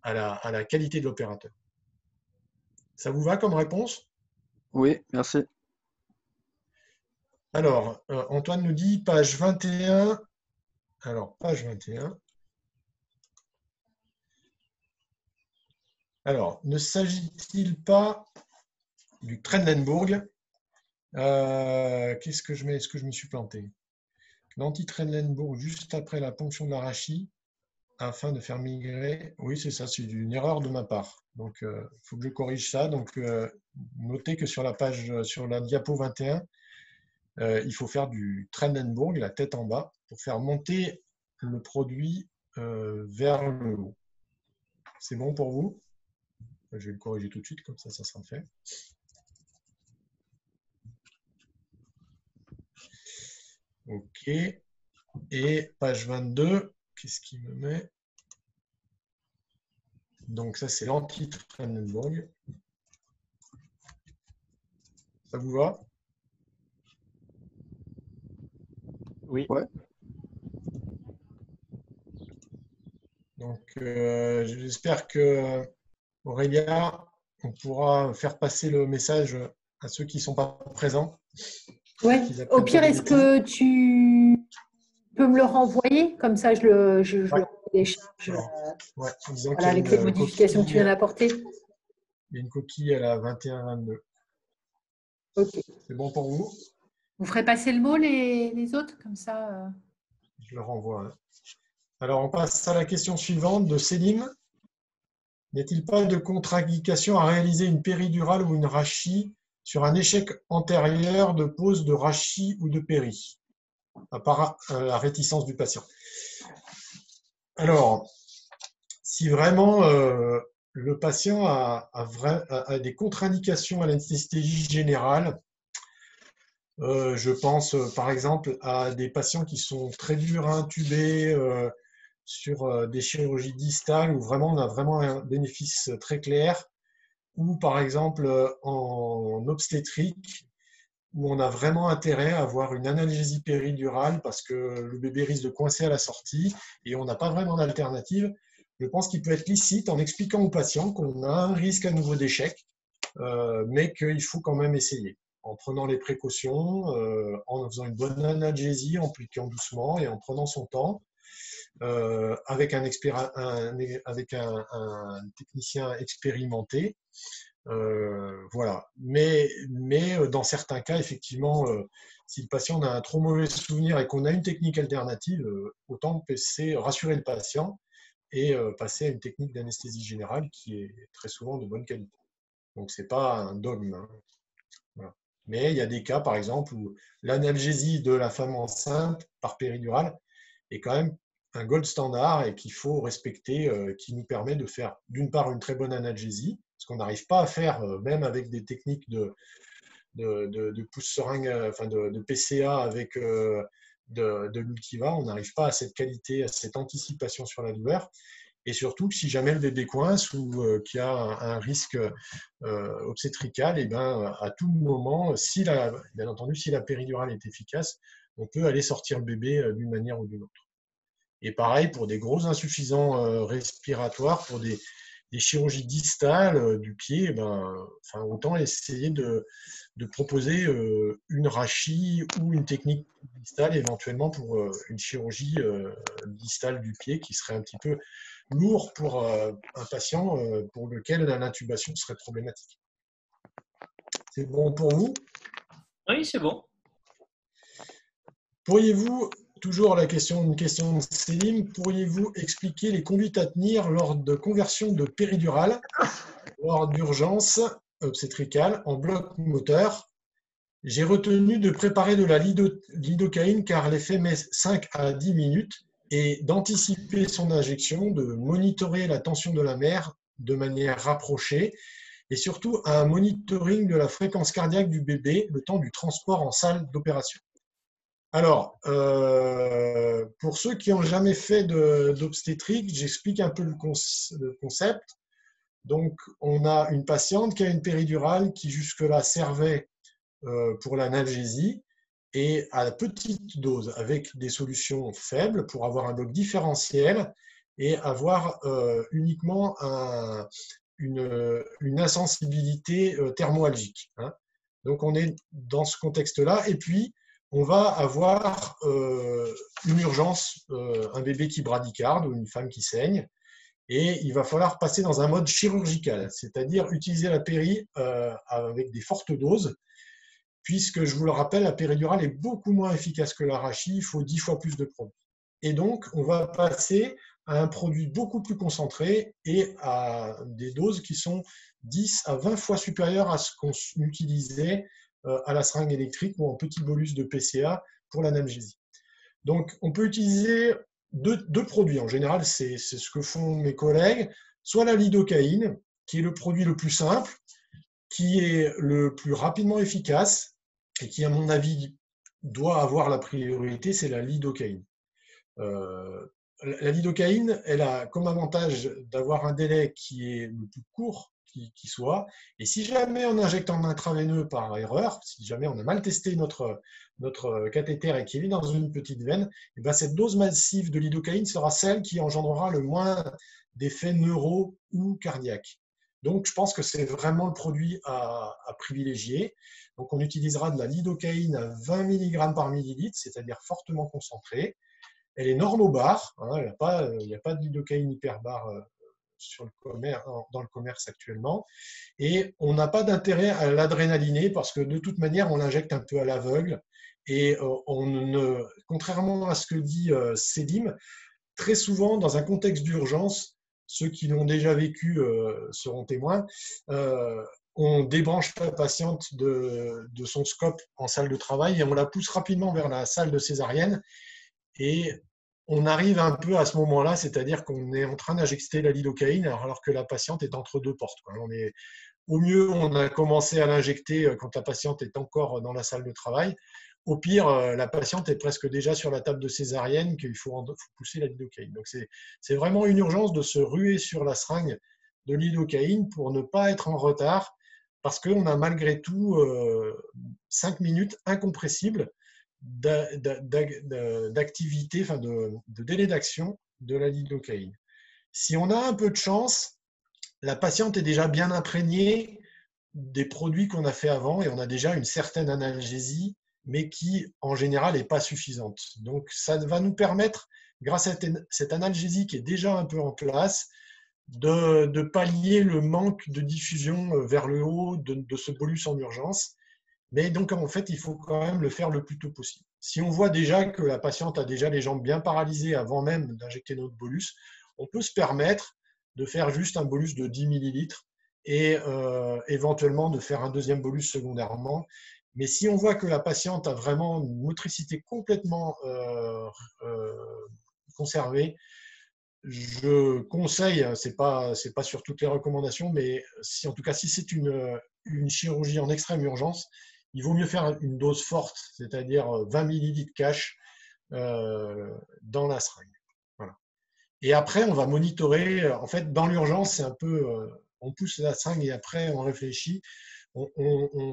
à la qualité de l'opérateur. Ça vous va comme réponse?
Oui, merci.
Alors, Antoine nous dit page 21. Alors, page 21. Alors, ne s'agit-il pas du Trendelenburg? Qu'est-ce que je mets? Est-ce que je me suis planté? L'anti-Trendelenburg juste après la ponction de l'arachis afin de faire migrer. Oui, c'est ça, c'est une erreur de ma part. Donc, il faut que je corrige ça. Donc, notez que sur la diapo 21, il faut faire du Trendelenburg, la tête en bas, pour faire monter le produit vers le haut. C'est bon pour vous? Je vais le corriger tout de suite, comme ça sera fait. OK. Et page 22, qu'est-ce qu'il me met? Donc ça, c'est l'anti-Trendelenburg. Ça vous va?
Oui.
Ouais.
Donc, j'espère que Aurélia, on pourra faire passer le message à ceux qui ne sont pas présents.
Ouais. Au pire, est-ce que tu peux me le renvoyer? Comme ça, je le télécharge avec les modifications que tu viens d'apporter.
Il y a une coquille à la 21-22.
Ok.
C'est bon pour vous?
Vous ferez passer le mot les autres, comme ça.
Je le renvoie. Hein. Alors, on passe à la question suivante de Céline. N'y a-t-il pas de contre-indication à réaliser une péridurale ou une rachie sur un échec antérieur de pose de rachis ou de péri, à part la réticence du patient? Alors, Si vraiment le patient a des contre-indications à l'anesthésie générale, je pense par exemple à des patients qui sont très durs à intuber sur des chirurgies distales où vraiment on a vraiment un bénéfice très clair, ou par exemple en obstétrique où on a vraiment intérêt à avoir une analgésie péridurale parce que le bébé risque de coincer à la sortie et on n'a pas vraiment d'alternative. Je pense qu'il peut être licite en expliquant aux patients qu'on a un risque à nouveau d'échec, mais qu'il faut quand même essayer, en prenant les précautions, en faisant une bonne analgésie, en appliquant doucement et en prenant son temps, avec un technicien expérimenté. Voilà. Mais dans certains cas, effectivement, si le patient a un trop mauvais souvenir et qu'on a une technique alternative, autant rassurer le patient et passer à une technique d'anesthésie générale qui est très souvent de bonne qualité. Donc, ce n'est pas un dogme. Hein. Voilà. Mais il y a des cas, par exemple, où l'analgésie de la femme enceinte par péridurale est quand même un gold standard et qu'il faut respecter, qui nous permet de faire d'une part une très bonne analgésie, ce qu'on n'arrive pas à faire même avec des techniques de pousse-seringue, enfin de PCA avec de l'Ultiva, on n'arrive pas à cette qualité, à cette anticipation sur la douleur. Et surtout, si jamais le bébé coince ou qu'il y a un risque obstétrical, et ben, à tout moment, bien entendu, si la péridurale est efficace, on peut aller sortir le bébé d'une manière ou d'une autre. Et pareil, pour des gros insuffisants respiratoires, pour des chirurgies distales du pied, autant essayer de proposer une rachie ou une technique distale éventuellement pour une chirurgie distale du pied qui serait un petit peu lourd pour un patient pour lequel l'intubation serait problématique. C'est bon pour vous?
Oui, c'est bon.
Pourriez-vous, toujours une question de Céline, pourriez-vous expliquer les conduites à tenir lors de conversion de péridurale, lors d'urgence obstétricale en bloc moteur? J'ai retenu de préparer de la lidocaïne car l'effet met 5 à 10 minutes et d'anticiper son injection, de monitorer la tension de la mère de manière rapprochée et surtout un monitoring de la fréquence cardiaque du bébé le temps du transport en salle d'opération. Alors, pour ceux qui n'ont jamais fait d'obstétrique, j'explique un peu le concept. Donc, on a une patiente qui a une péridurale qui jusque-là servait pour l'analgésie et à petite dose avec des solutions faibles pour avoir un bloc différentiel et avoir uniquement une insensibilité thermoalgique. Hein. Donc, on est dans ce contexte-là. Et puis, on va avoir une urgence, un bébé qui bradycarde ou une femme qui saigne. Et il va falloir passer dans un mode chirurgical, c'est-à-dire utiliser la péri avec des fortes doses, puisque, je vous le rappelle, la péridurale est beaucoup moins efficace que l'arachide, il faut 10 fois plus de produits. Et donc, on va passer à un produit beaucoup plus concentré et à des doses qui sont 10 à 20 fois supérieures à ce qu'on utilisait à la seringue électrique ou en petit bolus de PCA pour l'analgésie. Donc, on peut utiliser deux produits. En général, c'est ce que font mes collègues. Soit la lidocaïne, qui est le produit le plus simple, qui est le plus rapidement efficace et qui, à mon avis, doit avoir la priorité, c'est la lidocaïne. La lidocaïne, elle a comme avantage d'avoir un délai qui est le plus court qui soit. Et si jamais on injecte en intraveineux par erreur, si jamais on a mal testé notre cathéter et qu'il est dans une petite veine, et bien cette dose massive de lidocaïne sera celle qui engendrera le moins d'effets neuro ou cardiaques. Donc, je pense que c'est vraiment le produit à privilégier. Donc, on utilisera de la lidocaïne à 20 mg par millilitre, c'est-à-dire fortement concentrée. Elle est normobar, hein, il n'y a pas de lidocaïne hyperbar dans le commerce actuellement. Et on n'a pas d'intérêt à l'adrénaliner parce que de toute manière, on l'injecte un peu à l'aveugle. Et contrairement à ce que dit Selim, très souvent, dans un contexte d'urgence, ceux qui l'ont déjà vécu seront témoins, on débranche la patiente de son scope en salle de travail et on la pousse rapidement vers la salle de césarienne. Et on arrive un peu à ce moment-là, c'est-à-dire qu'on est en train d'injecter la lidocaïne alors que la patiente est entre deux portes. Au mieux, on a commencé à l'injecter quand la patiente est encore dans la salle de travail. Au pire, la patiente est presque déjà sur la table de césarienne qu'il faut pousser la lidocaïne. Donc, c'est vraiment une urgence de se ruer sur la seringue de lidocaïne pour ne pas être en retard, parce qu'on a malgré tout 5 minutes incompressibles d'activité, de délai d'action de la lidocaïne. Si on a un peu de chance, la patiente est déjà bien imprégnée des produits qu'on a fait avant et on a déjà une certaine analgésie, mais qui, en général, n'est pas suffisante. Donc, ça va nous permettre, grâce à cette analgésie qui est déjà un peu en place, de pallier le manque de diffusion vers le haut de ce bolus en urgence. Mais donc, en fait, il faut quand même le faire le plus tôt possible. Si on voit déjà que la patiente a déjà les jambes bien paralysées avant même d'injecter notre bolus, on peut se permettre de faire juste un bolus de 10 millilitres et éventuellement de faire un deuxième bolus secondairement. Mais si on voit que la patiente a vraiment une motricité complètement conservée, je conseille, c'est pas sur toutes les recommandations, mais en tout cas, si c'est une chirurgie en extrême urgence, il vaut mieux faire une dose forte, c'est-à-dire 20 millilitres cash dans la seringue. Voilà. Et après, on va monitorer. En fait, dans l'urgence, c'est un peu, on pousse la seringue et après, on réfléchit.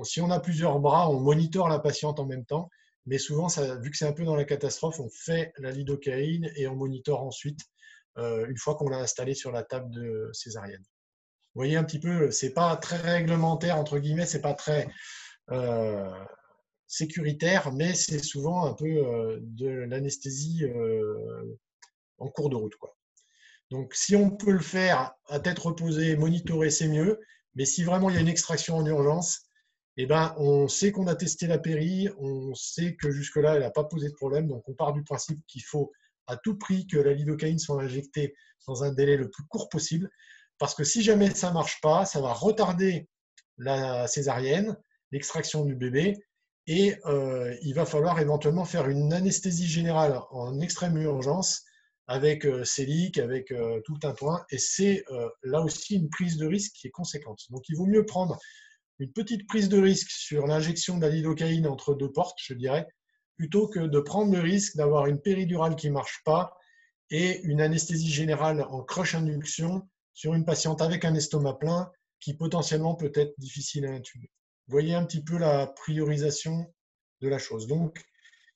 Si on a plusieurs bras, on monitore la patiente en même temps. Mais souvent, vu que c'est un peu dans la catastrophe, on fait la lidocaïne et on monitore ensuite une fois qu'on l'a installée sur la table de césarienne. Vous voyez un petit peu, c'est pas très réglementaire, entre guillemets, c'est pas très sécuritaire, mais c'est souvent un peu de l'anesthésie en cours de route, quoi. Donc, si on peut le faire à tête reposée, monitorer, c'est mieux. Mais si vraiment il y a une extraction en urgence, eh ben, on sait qu'on a testé la péri, on sait que jusque-là, elle n'a pas posé de problème. Donc, on part du principe qu'il faut à tout prix que la lidocaïne soit injectée dans un délai le plus court possible. Parce que si jamais ça ne marche pas, ça va retarder la césarienne, l'extraction du bébé. Et il va falloir éventuellement faire une anesthésie générale en extrême urgence avec Célic, avec tout le tintouin. Et c'est là aussi une prise de risque qui est conséquente. Donc, il vaut mieux prendre une petite prise de risque sur l'injection de la lidocaïne entre deux portes, je dirais, plutôt que de prendre le risque d'avoir une péridurale qui ne marche pas et une anesthésie générale en crush induction sur une patiente avec un estomac plein qui potentiellement peut être difficile à intuber. Vous voyez un petit peu la priorisation de la chose. Donc,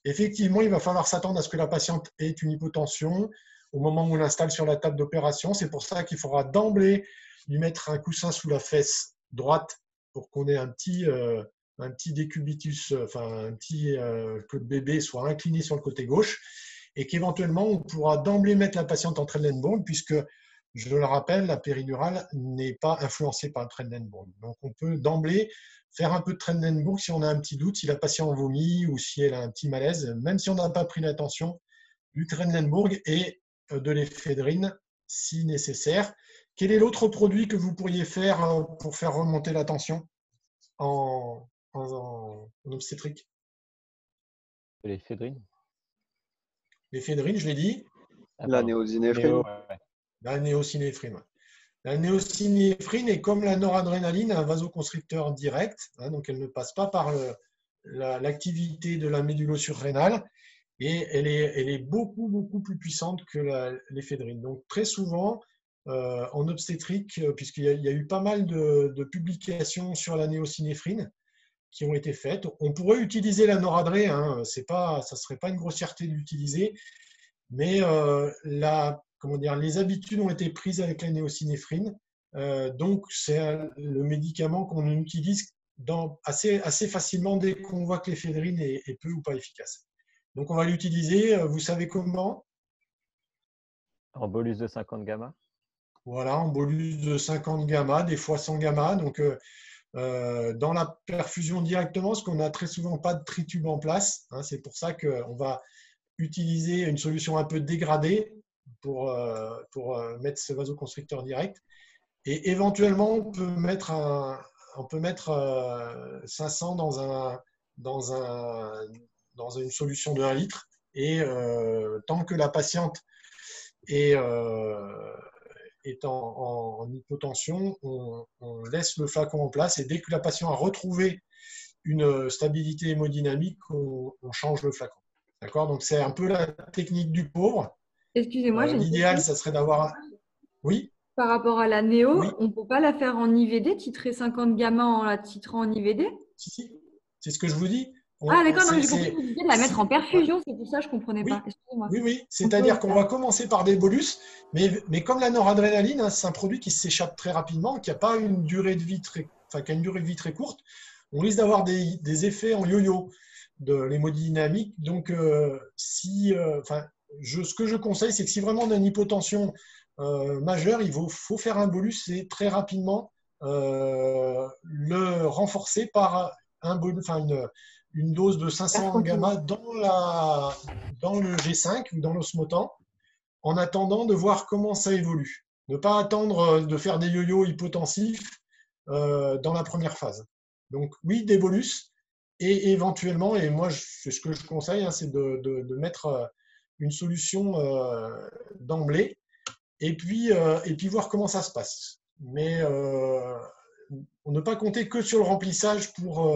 effectivement, il va falloir s'attendre à ce que la patiente ait une hypotension au moment où on l'installe sur la table d'opération. C'est pour ça qu'il faudra d'emblée lui mettre un coussin sous la fesse droite pour qu'on ait un petit décubitus, enfin que le bébé soit incliné sur le côté gauche et qu'éventuellement on pourra d'emblée mettre la patiente en Trendelenburg puisque, je le rappelle, la péridurale n'est pas influencée par le Trendelenburg. Donc on peut d'emblée faire un peu de Trendelenburg si on a un petit doute, si la patiente vomit ou si elle a un petit malaise, même si on n'a pas pris l'attention, du Trendelenburg et de l'éphédrine si nécessaire. Quel est l'autre produit que vous pourriez faire pour faire remonter la tension en obstétrique?
L'éphédrine.
L'éphédrine, je l'ai dit.
La néosinéphryne.
La néosinéphryne. La néosinéphryne est comme la noradrénaline, un vasoconstricteur direct, hein, donc elle ne passe pas par l'activité de la médullosurrénale et elle est beaucoup, beaucoup plus puissante que l'éphédrine. Donc très souvent, en obstétrique, puisqu'il y a eu pas mal de publications sur la néosinéphryne qui ont été faites. On pourrait utiliser la noradré, hein, ça ne serait pas une grossièreté d'utiliser, mais les habitudes ont été prises avec la néosinéphryne, donc c'est le médicament qu'on utilise assez facilement dès qu'on voit que l'éphédrine est peu ou pas efficace. Donc on va l'utiliser, vous savez comment?
En bolus de 50 gamma.
Voilà, en bolus de 50 gamma, des fois 100 gamma. Donc, dans la perfusion directement, parce qu'on n'a très souvent pas de tritube en place, hein, c'est pour ça qu'on va utiliser une solution un peu dégradée pour mettre ce vasoconstricteur direct. Et éventuellement, on peut mettre 500 dans une solution de 1 litre Et tant que la patiente est en hypotension, on laisse le flacon en place et dès que la patiente a retrouvé une stabilité hémodynamique, on change le flacon. D'accord? Donc, c'est un peu la technique du pauvre.
Excusez-moi, j'ai
l'idéal, ça serait d'avoir… Oui?
Par rapport à la néo,
oui.
on ne peut pas la faire en IVD, titrer 50 gamma en la titrant en IVD?
Si. C'est ce que je vous dis.
D'accord, j'ai compris que vous disiez de la mettre en perfusion, c'est pour ça que je ne comprenais pas. Excusez-moi.
Oui. C'est-à-dire qu'on va commencer par des bolus, mais comme la noradrénaline, hein, c'est un produit qui s'échappe très rapidement, qui a pas une durée de vie qui a une durée de vie très courte, on risque d'avoir des effets en yo-yo de l'hémodynamique. Donc, ce que je conseille, c'est que si vraiment on a une hypotension majeure, il faut faire un bolus et très rapidement le renforcer par une dose de 500 gamma dans le G5 ou dans l'osmotan, en attendant de voir comment ça évolue. Ne pas attendre de faire des yo-yo hypotensifs dans la première phase. Donc oui, des bolus, et éventuellement, et moi c'est ce que je conseille, hein, c'est de mettre une solution d'emblée, et puis voir comment ça se passe. Mais on ne pas compter que sur le remplissage pour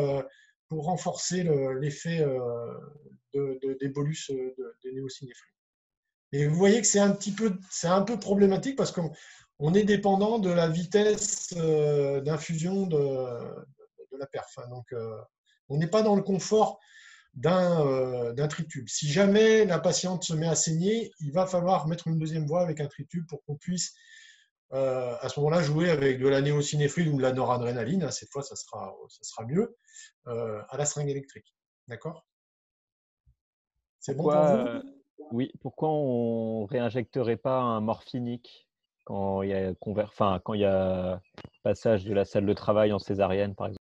renforcer l'effet des bolus des néosynéphries. Et vous voyez que c'est un peu problématique parce qu'on est dépendant de la vitesse d'infusion de la perf. Hein. Donc, on n'est pas dans le confort d'un tritube. Si jamais la patiente se met à saigner, il va falloir mettre une deuxième voie avec un tritube pour qu'on puisse à ce moment-là jouer avec de la néosynéphrile ou de la noradrénaline. Hein. Cette fois, ça sera mieux à la seringue électrique. D'accord? C'est bon pour vous?
Oui, pourquoi on ne réinjecterait pas un morphinique quand il y a passage de la salle de travail en césarienne, par exemple?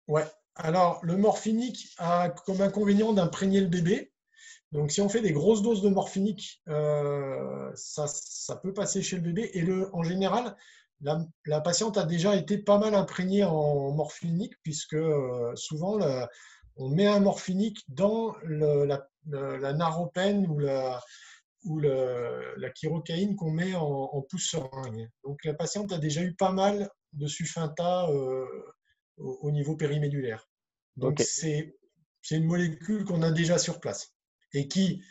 Ouais. Alors, le morphinique a comme inconvénient d'imprégner le bébé. Donc, si on fait des grosses doses de morphinique, ça peut passer chez le bébé. Et en général, la patiente a déjà été pas mal imprégnée en morphinique, puisque souvent, on met un morphinique dans la naropène ou la chirocaïne qu'on met en pousse seringue. Donc, la patiente a déjà eu pas mal de Suffinta au niveau périmédulaire. Donc, c'est une molécule qu'on a déjà sur place et qui,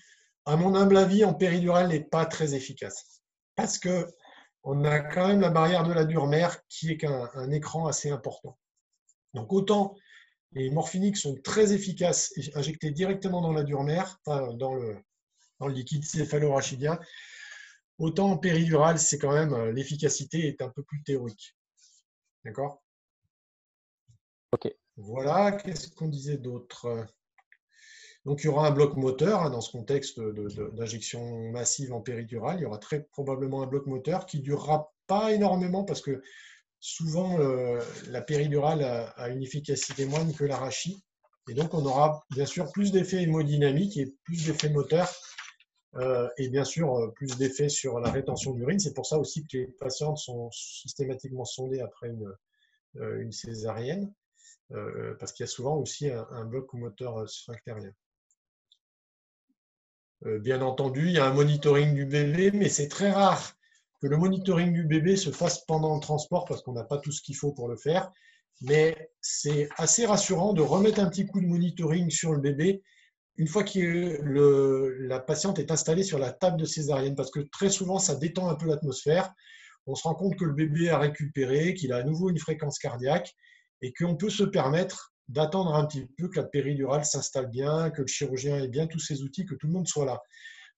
à mon humble avis, en péridurale, n'est pas très efficace. Parce qu'on a quand même la barrière de la dure-mère qui est un écran assez important. Donc, autant les morphiniques sont très efficaces et injectés directement dans la dure-mère, dans le liquide céphalorachidien, autant en péridurale, c'est quand même l'efficacité est un peu plus théorique. D'accord?
Ok.
Voilà, qu'est-ce qu'on disait d'autre? Donc, il y aura un bloc moteur hein, dans ce contexte d'injection massive en péridurale. Il y aura très probablement un bloc moteur qui ne durera pas énormément parce que souvent, la péridurale a une efficacité moindre que l'arachis. Et donc, on aura bien sûr plus d'effets hémodynamiques et plus d'effets moteurs et bien sûr plus d'effets sur la rétention d'urine. C'est pour ça aussi que les patientes sont systématiquement sondées après une césarienne parce qu'il y a souvent aussi un bloc moteur sphinctérien. Bien entendu, il y a un monitoring du bébé, mais c'est très rare que le monitoring du bébé se fasse pendant le transport parce qu'on n'a pas tout ce qu'il faut pour le faire. Mais c'est assez rassurant de remettre un petit coup de monitoring sur le bébé une fois que la patiente est installée sur la table de césarienne parce que très souvent, ça détend un peu l'atmosphère. On se rend compte que le bébé a récupéré, qu'il a à nouveau une fréquence cardiaque et qu'on peut se permettre d'attendre un petit peu que la péridurale s'installe bien, que le chirurgien ait bien tous ses outils, que tout le monde soit là.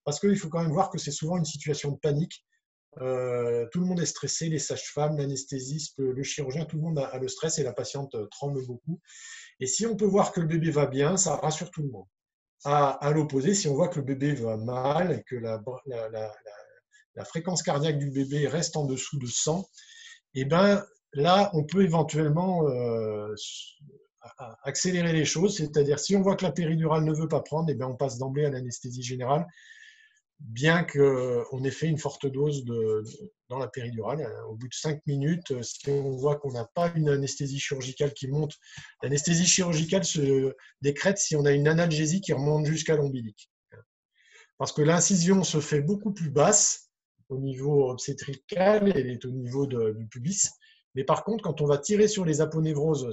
Parce qu'il faut quand même voir que c'est souvent une situation de panique. Tout le monde est stressé, les sages-femmes, l'anesthésiste, le chirurgien, tout le monde a le stress et la patiente tremble beaucoup. Et si on peut voir que le bébé va bien, ça rassure tout le monde. À l'opposé, si on voit que le bébé va mal et que la fréquence cardiaque du bébé reste en dessous de 100, et ben là, on peut éventuellement accélérer les choses, c'est-à-dire si on voit que la péridurale ne veut pas prendre, et bien on passe d'emblée à l'anesthésie générale, bien qu'on ait fait une forte dose dans la péridurale. Au bout de 5 minutes, si on voit qu'on n'a pas une anesthésie chirurgicale qui monte, l'anesthésie chirurgicale se décrète si on a une analgésie qui remonte jusqu'à l'ombilique. parce que l'incision se fait beaucoup plus basse au niveau obstétrical et elle est au niveau du pubis. Mais par contre, quand on va tirer sur les aponevroses,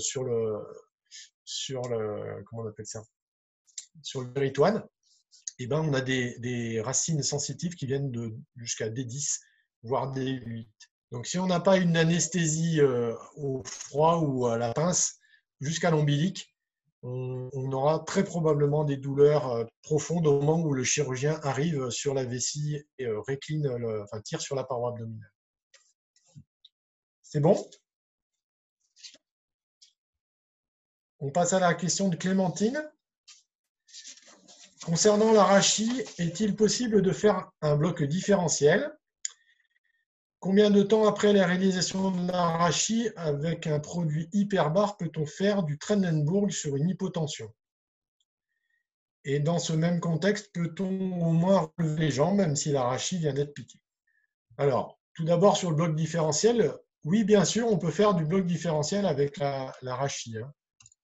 comment on appelle ça, sur le péritoine, eh ben, on a des racines sensitives qui viennent jusqu'à D10, voire D8. Donc, si on n'a pas une anesthésie au froid ou à la pince jusqu'à l'ombilic, on aura très probablement des douleurs profondes au moment où le chirurgien arrive sur la vessie et tire sur la paroi abdominale. C'est bon? On passe à la question de Clémentine. Concernant l'arachie, est-il possible de faire un bloc différentiel? Combien de temps après la réalisation de l'arachie, avec un produit hyperbar, peut-on faire du Trendelenburg sur une hypotension? Et dans ce même contexte, peut-on au moins relever les jambes, même si l'arachie vient d'être piquée? Alors, tout d'abord, sur le bloc différentiel, oui, bien sûr, on peut faire du bloc différentiel avec l'arachie.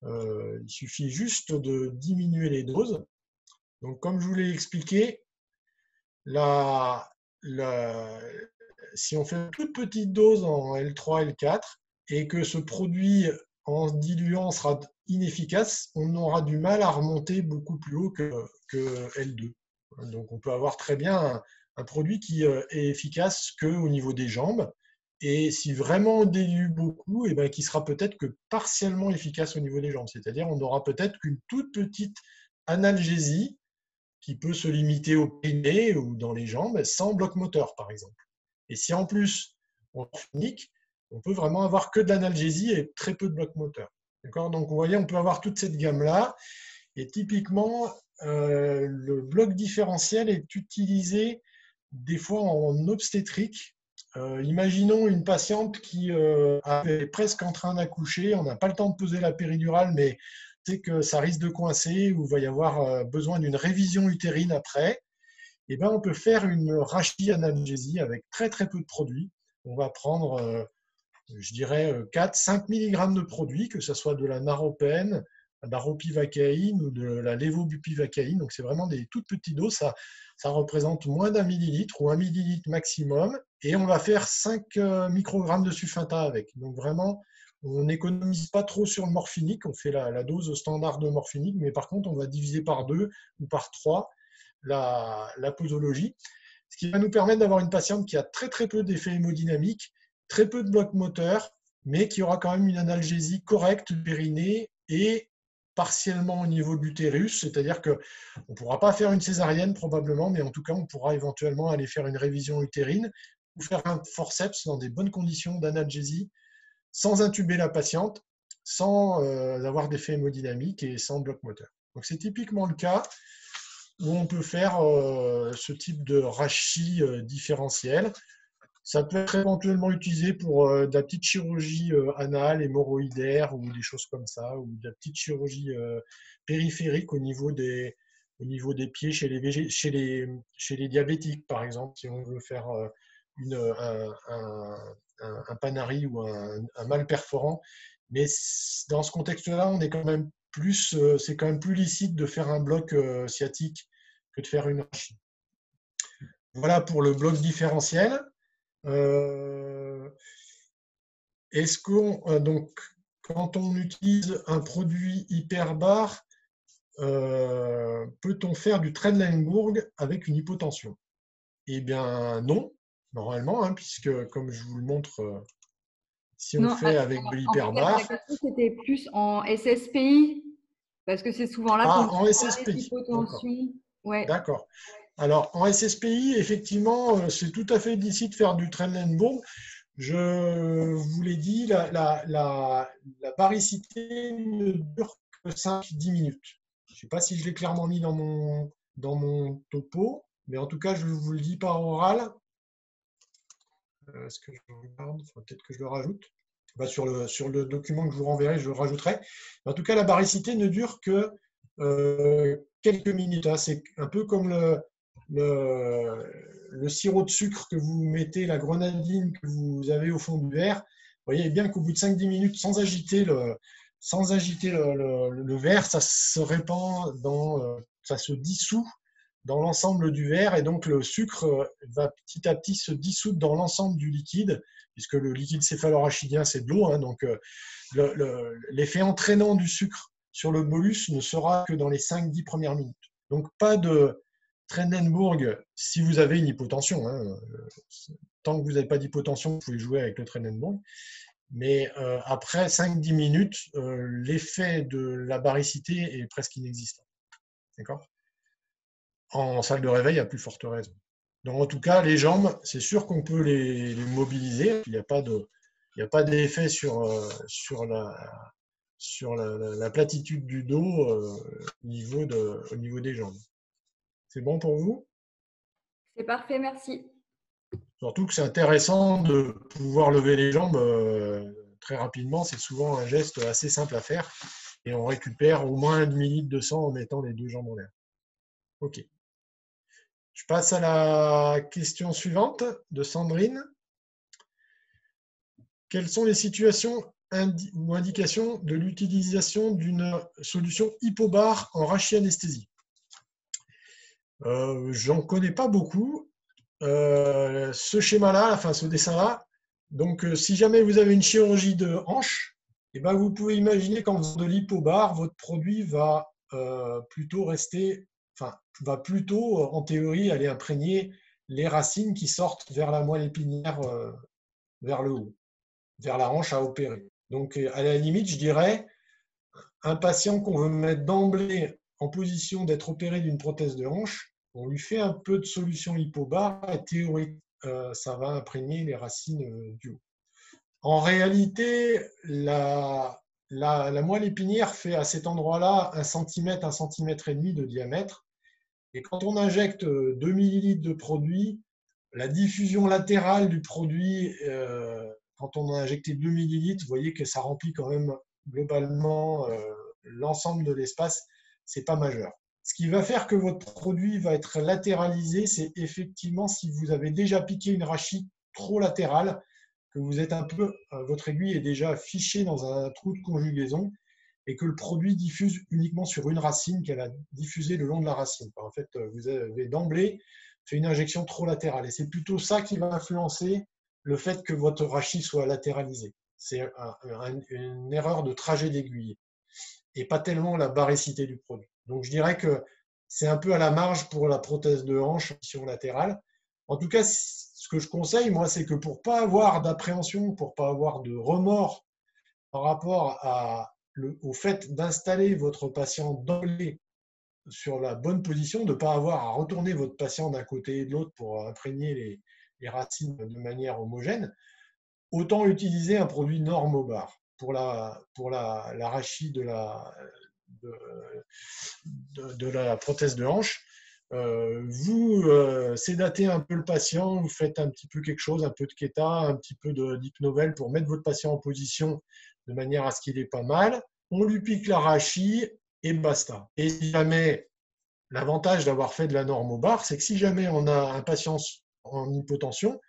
Il suffit juste de diminuer les doses. Donc, comme je vous l'ai expliqué, si on fait une toute petite dose en L3, L4, et que ce produit en diluant sera inefficace, on aura du mal à remonter beaucoup plus haut que L2. Donc, on peut avoir très bien un produit qui est efficace qu'au niveau des jambes, et si vraiment on dilue beaucoup, eh ben, qui sera peut-être que partiellement efficace au niveau des jambes. C'est-à-dire on n'aura peut-être qu'une toute petite analgésie qui peut se limiter au périnée ou dans les jambes, sans bloc moteur, par exemple. Et si en plus on morphinique, on peut vraiment avoir que de l'analgésie et très peu de bloc moteur. Donc vous voyez, on peut avoir toute cette gamme-là. Et typiquement, le bloc différentiel est utilisé des fois en obstétrique. Imaginons une patiente qui est presque en train d'accoucher, on n'a pas le temps de poser la péridurale, mais c'est que ça risque de coincer ou il va y avoir besoin d'une révision utérine après. Eh ben, on peut faire une rachie analgésie avec très très peu de produits. On va prendre, je dirais, 4-5 mg de produits, que ce soit de la naropène, de la ropivacaïne ou de la lévobupivacaïne. Donc c'est vraiment des toutes petites doses. Ça représente moins d'1 millilitre ou 1 millilitre maximum. Et on va faire 5 microgrammes de sulfata avec. Donc vraiment, on n'économise pas trop sur le morphinique. On fait la dose standard de morphinique, mais par contre, on va diviser par 2 ou par 3 la posologie. Ce qui va nous permettre d'avoir une patiente qui a très très peu d'effets hémodynamiques, très peu de bloc moteur, mais qui aura quand même une analgésie correcte du périnée et partiellement au niveau de l'utérus, c'est-à-dire qu'on ne pourra pas faire une césarienne probablement, mais en tout cas, on pourra éventuellement aller faire une révision utérine ou faire un forceps dans des bonnes conditions d'analgésie, sans intuber la patiente, sans avoir d'effet hémodynamique et sans bloc moteur. Donc c'est typiquement le cas où on peut faire ce type de rachis différentiel. Ça peut être éventuellement utilisé pour de la petite chirurgie anale, hémorroïdaire ou des choses comme ça, ou de la petite chirurgie périphérique au niveau des pieds chez les diabétiques, par exemple, si on veut faire un panari ou un mal perforant. Mais dans ce contexte-là, on est quand même c'est quand même plus licite de faire un bloc sciatique que de faire une rachie. Voilà pour le bloc différentiel. Est-ce que donc quand on utilise un produit hyperbar, peut-on faire du Trendelenburg avec une hypotension? Eh bien non, normalement, hein, puisque comme je vous le montre, si on fait avec de l'hyperbar.
La question c'était plus en SSPI, parce que c'est souvent là qu'on
en SSPI.
Hypotension. Ouais.
D'accord. Alors, en SSPI, effectivement, c'est tout à fait licite de faire du Trendelenburg. Je vous l'ai dit, la baricité ne dure que 5-10 minutes. Je ne sais pas si je l'ai clairement mis dans mon topo, mais en tout cas, je vous le dis par oral. Est-ce que je regarde? Peut-être que je le rajoute. Sur le document que je vous renverrai, je le rajouterai. En tout cas, la baricité ne dure que quelques minutes. Hein. C'est un peu comme le sirop de sucre que vous mettez, la grenadine que vous avez au fond du verre. Vous voyez bien qu'au bout de 5-10 minutes, sans agiter le verre, ça se répand ça se dissout dans l'ensemble du verre et donc le sucre va petit à petit se dissoudre dans l'ensemble du liquide, puisque le liquide céphalorachidien, c'est de l'eau, hein, donc l'effet entraînant du sucre sur le bolus ne sera que dans les 5-10 premières minutes. Donc pas de Trendelenburg si vous avez une hypotension. Hein. Tant que vous n'avez pas d'hypotension, vous pouvez jouer avec le Trendelenburg. Mais après 5-10 minutes, l'effet de la baricité est presque inexistant. D'accord ? En salle de réveil, à plus forte raison. Donc en tout cas, les jambes, c'est sûr qu'on peut les mobiliser. Il n'y a pas d'effet sur la platitude du dos au niveau des jambes. C'est bon pour vous?
C'est parfait, merci.
Surtout que c'est intéressant de pouvoir lever les jambes très rapidement. C'est souvent un geste assez simple à faire. Et on récupère au moins 1 demi-litre de sang en mettant les deux jambes en l'air. OK. Je passe à la question suivante de Sandrine. Quelles sont les situations ou indications de l'utilisation d'une solution hypobar en rachianesthésie? J'en connais pas beaucoup. Ce schéma-là, enfin ce dessin-là, donc si jamais vous avez une chirurgie de hanche, eh ben, vous pouvez imaginer qu'en faisant de l'hypobar, votre produit va plutôt rester, enfin, va plutôt en théorie aller imprégner les racines qui sortent vers la moelle épinière vers le haut, vers la hanche à opérer. Donc à la limite, je dirais, un patient qu'on veut mettre d'emblée en position d'être opéré d'une prothèse de hanche, on lui fait un peu de solution hypobar et théoriquement, ça va imprégner les racines du haut. En réalité, la moelle épinière fait à cet endroit-là 1 cm, 1,5 cm de diamètre. Et quand on injecte 2 ml de produit, la diffusion latérale du produit, quand on a injecté 2 ml, vous voyez que ça remplit quand même globalement l'ensemble de l'espace, ce n'est pas majeur. Ce qui va faire que votre produit va être latéralisé, c'est effectivement si vous avez déjà piqué une rachie trop latérale, que vous êtes un peu, votre aiguille est déjà fichée dans un trou de conjugaison et que le produit diffuse uniquement sur une racine qu'elle a diffusé le long de la racine. En fait, vous avez d'emblée fait une injection trop latérale et c'est plutôt ça qui va influencer le fait que votre rachis soit latéralisé. C'est une erreur de trajet d'aiguille et pas tellement la baricité du produit. Donc je dirais que c'est un peu à la marge pour la prothèse de hanche sur latérale. En tout cas, ce que je conseille, moi, c'est que pour ne pas avoir d'appréhension, pour ne pas avoir de remords par rapport au fait d'installer votre patient d'emblée sur la bonne position, de ne pas avoir à retourner votre patient d'un côté et de l'autre pour imprégner les racines de manière homogène, autant utiliser un produit normobar pour la rachis de la prothèse de hanche. Vous sédatez un peu le patient, vous faites un petit peu quelque chose, un peu de Keta, un petit peu d'hypnovel pour mettre votre patient en position de manière à ce qu'il ait pas mal. On lui pique la rachis et basta. Et si jamais, l'avantage d'avoir fait de la normobar, c'est que si jamais on a un patient en hypotension,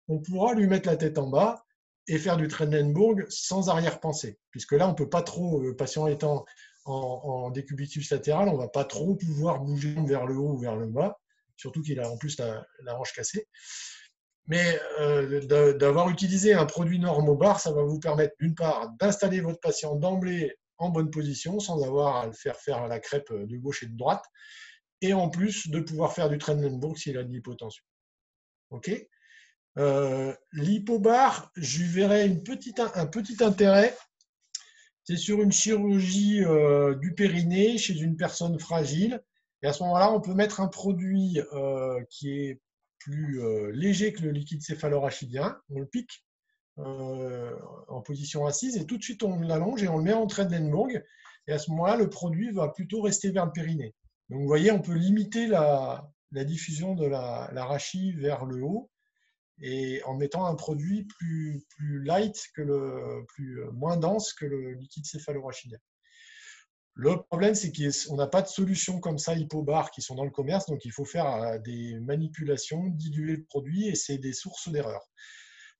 on pourra lui mettre la tête en bas et faire du Trendelenburg sans arrière-pensée. Puisque là, on ne peut pas trop, le patient étant en décubitus latéral, on ne va pas trop pouvoir bouger vers le haut ou vers le bas, surtout qu'il a en plus la hanche cassée. Mais d'avoir utilisé un produit normobar, ça va vous permettre d'une part d'installer votre patient d'emblée en bonne position sans avoir à le faire à la crêpe de gauche et de droite, et en plus de pouvoir faire du Trendelenburg s'il a de l'hypotension. OK ? L'hypobar, je verrais un petit intérêt. C'est sur une chirurgie du périnée chez une personne fragile. Et à ce moment-là, on peut mettre un produit qui est plus léger que le liquide céphalorachidien. On le pique en position assise et tout de suite, on l'allonge et on le met en Trendelenburg. Et à ce moment-là, le produit va plutôt rester vers le périnée. Donc, vous voyez, on peut limiter la diffusion de la rachis vers le haut et en mettant un produit plus light, moins dense que le liquide céphalorachidien. Le problème, c'est qu'on n'a pas de solution comme ça, hypobar, qui sont dans le commerce, donc il faut faire des manipulations, diluer le produit, et c'est des sources d'erreur.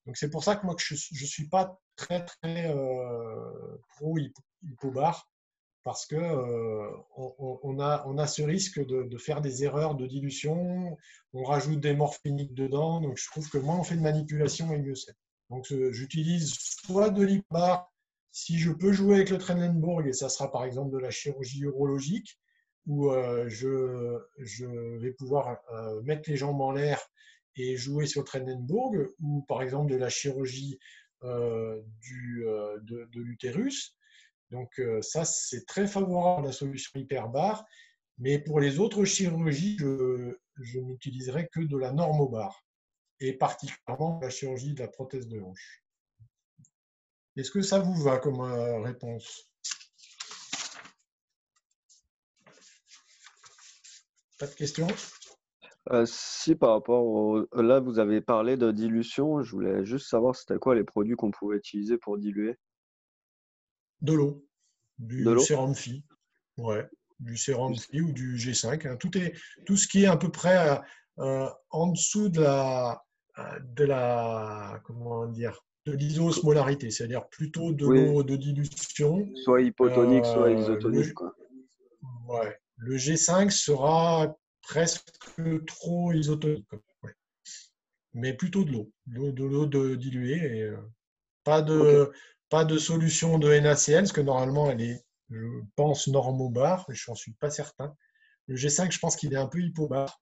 Donc c'est pour ça que moi, je ne suis pas très pro hypobar. parce que on a ce risque de faire des erreurs de dilution, on rajoute des morphiniques dedans, donc je trouve que moins on fait de manipulation et mieux c'est. Donc j'utilise soit de l'hyperbar, si je peux jouer avec le Trendelenburg, et ça sera par exemple de la chirurgie urologique, où je vais pouvoir mettre les jambes en l'air et jouer sur le Trendelenburg, ou par exemple de la chirurgie de l'utérus. Donc ça, c'est très favorable à la solution hyperbar, mais pour les autres chirurgies, je n'utiliserai que de la normobar, et particulièrement la chirurgie de la prothèse de hanche. Est-ce que ça vous va comme réponse? Pas de questions?
Si, par rapport là, vous avez parlé de dilution. Je voulais juste savoir c'était quoi les produits qu'on pouvait utiliser pour diluer.
De l'eau,
De l'eau?
sérum Phi. Ouais, du sérum Phi ou du G5. Hein. Tout ce qui est à peu près en dessous de la comment dire, de l'isosmolarité, c'est-à-dire plutôt de l'eau de dilution.
Soit hypotonique, soit isotonique.
Ouais. Le G5 sera presque trop isotonique. Ouais. Mais plutôt de l'eau. De l'eau diluée. Et, pas de solution de NaCl, parce que normalement, elle est, je pense, normobar, mais je n'en suis pas certain. Le G5, je pense qu'il est un peu hypobar.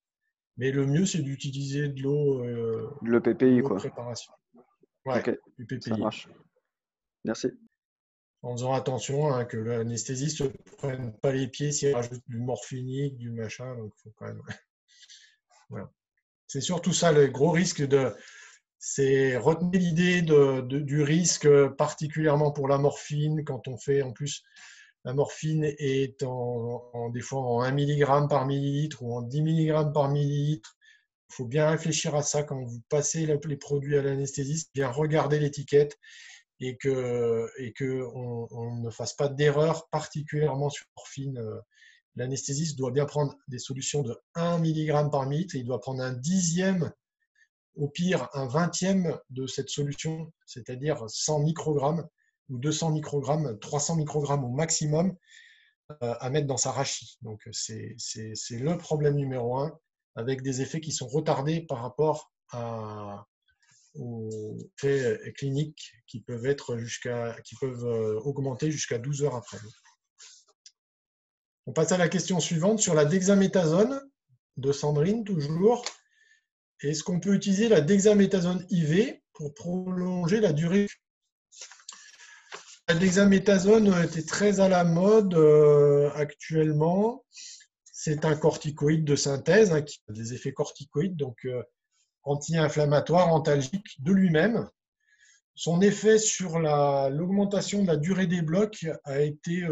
Mais le mieux, c'est d'utiliser de l'eau
le PPI,
de préparation. Ouais,
okay.
du PPI.
Ça marche. Merci.
En faisant attention que l'anesthésiste ne prenne pas les pieds s'il rajoute du morphinique, du machin. Donc, faut quand même... voilà. C'est surtout ça le gros risque c'est retenir l'idée du risque, particulièrement pour la morphine, quand on fait en plus, la morphine est des fois en 1 mg par millilitre ou en 10 mg par millilitre. Il faut bien réfléchir à ça quand vous passez les produits à l'anesthésiste, bien regarder l'étiquette et qu'on ne fasse pas d'erreur, particulièrement sur la morphine. L'anesthésiste doit bien prendre des solutions de 1 mg par millilitre et il doit prendre un dixième, au pire un vingtième de cette solution, c'est-à-dire 100 microgrammes ou 200 microgrammes, 300 microgrammes au maximum à mettre dans sa rachis. Donc c'est le problème numéro 1, avec des effets qui sont retardés par rapport aux effets cliniques qui peuvent augmenter jusqu'à 12 heures après. On passe à la question suivante sur la dexaméthasone de Sandrine, toujours. Est-ce qu'on peut utiliser la dexaméthasone IV pour prolonger la durée? La dexaméthasone était très à la mode actuellement. C'est un corticoïde de synthèse qui a des effets corticoïdes, donc anti-inflammatoire, antalgique de lui-même. Son effet sur l'augmentation de la durée des blocs a été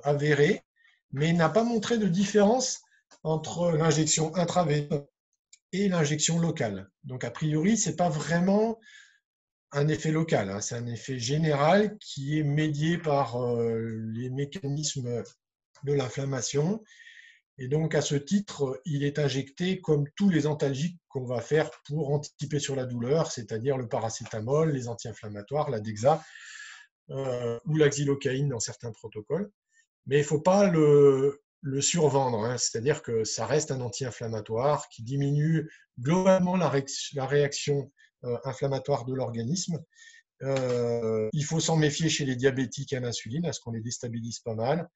avéré, mais n'a pas montré de différence entre l'injection intraveineuse et l'injection locale. Donc, a priori, ce n'est pas vraiment un effet local, hein. C'est un effet général qui est médié par les mécanismes de l'inflammation. Et donc, à ce titre, il est injecté comme tous les antalgiques qu'on va faire pour anticiper sur la douleur, c'est-à-dire le paracétamol, les anti-inflammatoires, la Dexa ou la xylocaïne dans certains protocoles. Mais il ne faut pas le survendre, hein. C'est-à-dire que ça reste un anti-inflammatoire qui diminue globalement la réaction inflammatoire de l'organisme. Il faut s'en méfier chez les diabétiques à l'insuline, parce qu'on les déstabilise pas mal,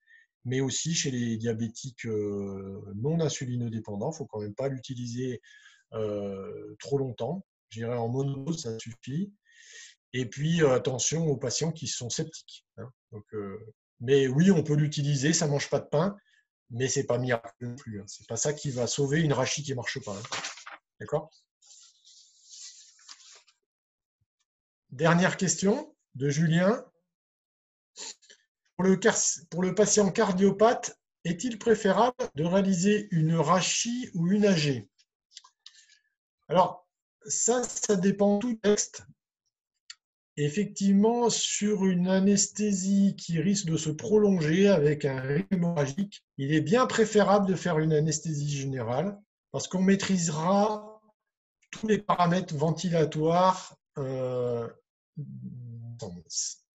mais aussi chez les diabétiques non insulinodépendants. Il ne faut quand même pas l'utiliser trop longtemps. Je dirais en monodose, ça suffit. Et puis, attention aux patients qui sont sceptiques, hein. Donc, mais oui, on peut l'utiliser, ça ne mange pas de pain, mais ce n'est pas miracle non plus, hein. Ce n'est pas ça qui va sauver une rachis qui ne marche pas, hein. D'accord? Dernière question de Julien. Pour le patient cardiopathe, est-il préférable de réaliser une rachis ou une AG? Alors, ça dépend du texte. Effectivement, sur une anesthésie qui risque de se prolonger avec un rythme hémorragique, il est bien préférable de faire une anesthésie générale parce qu'on maîtrisera tous les paramètres ventilatoires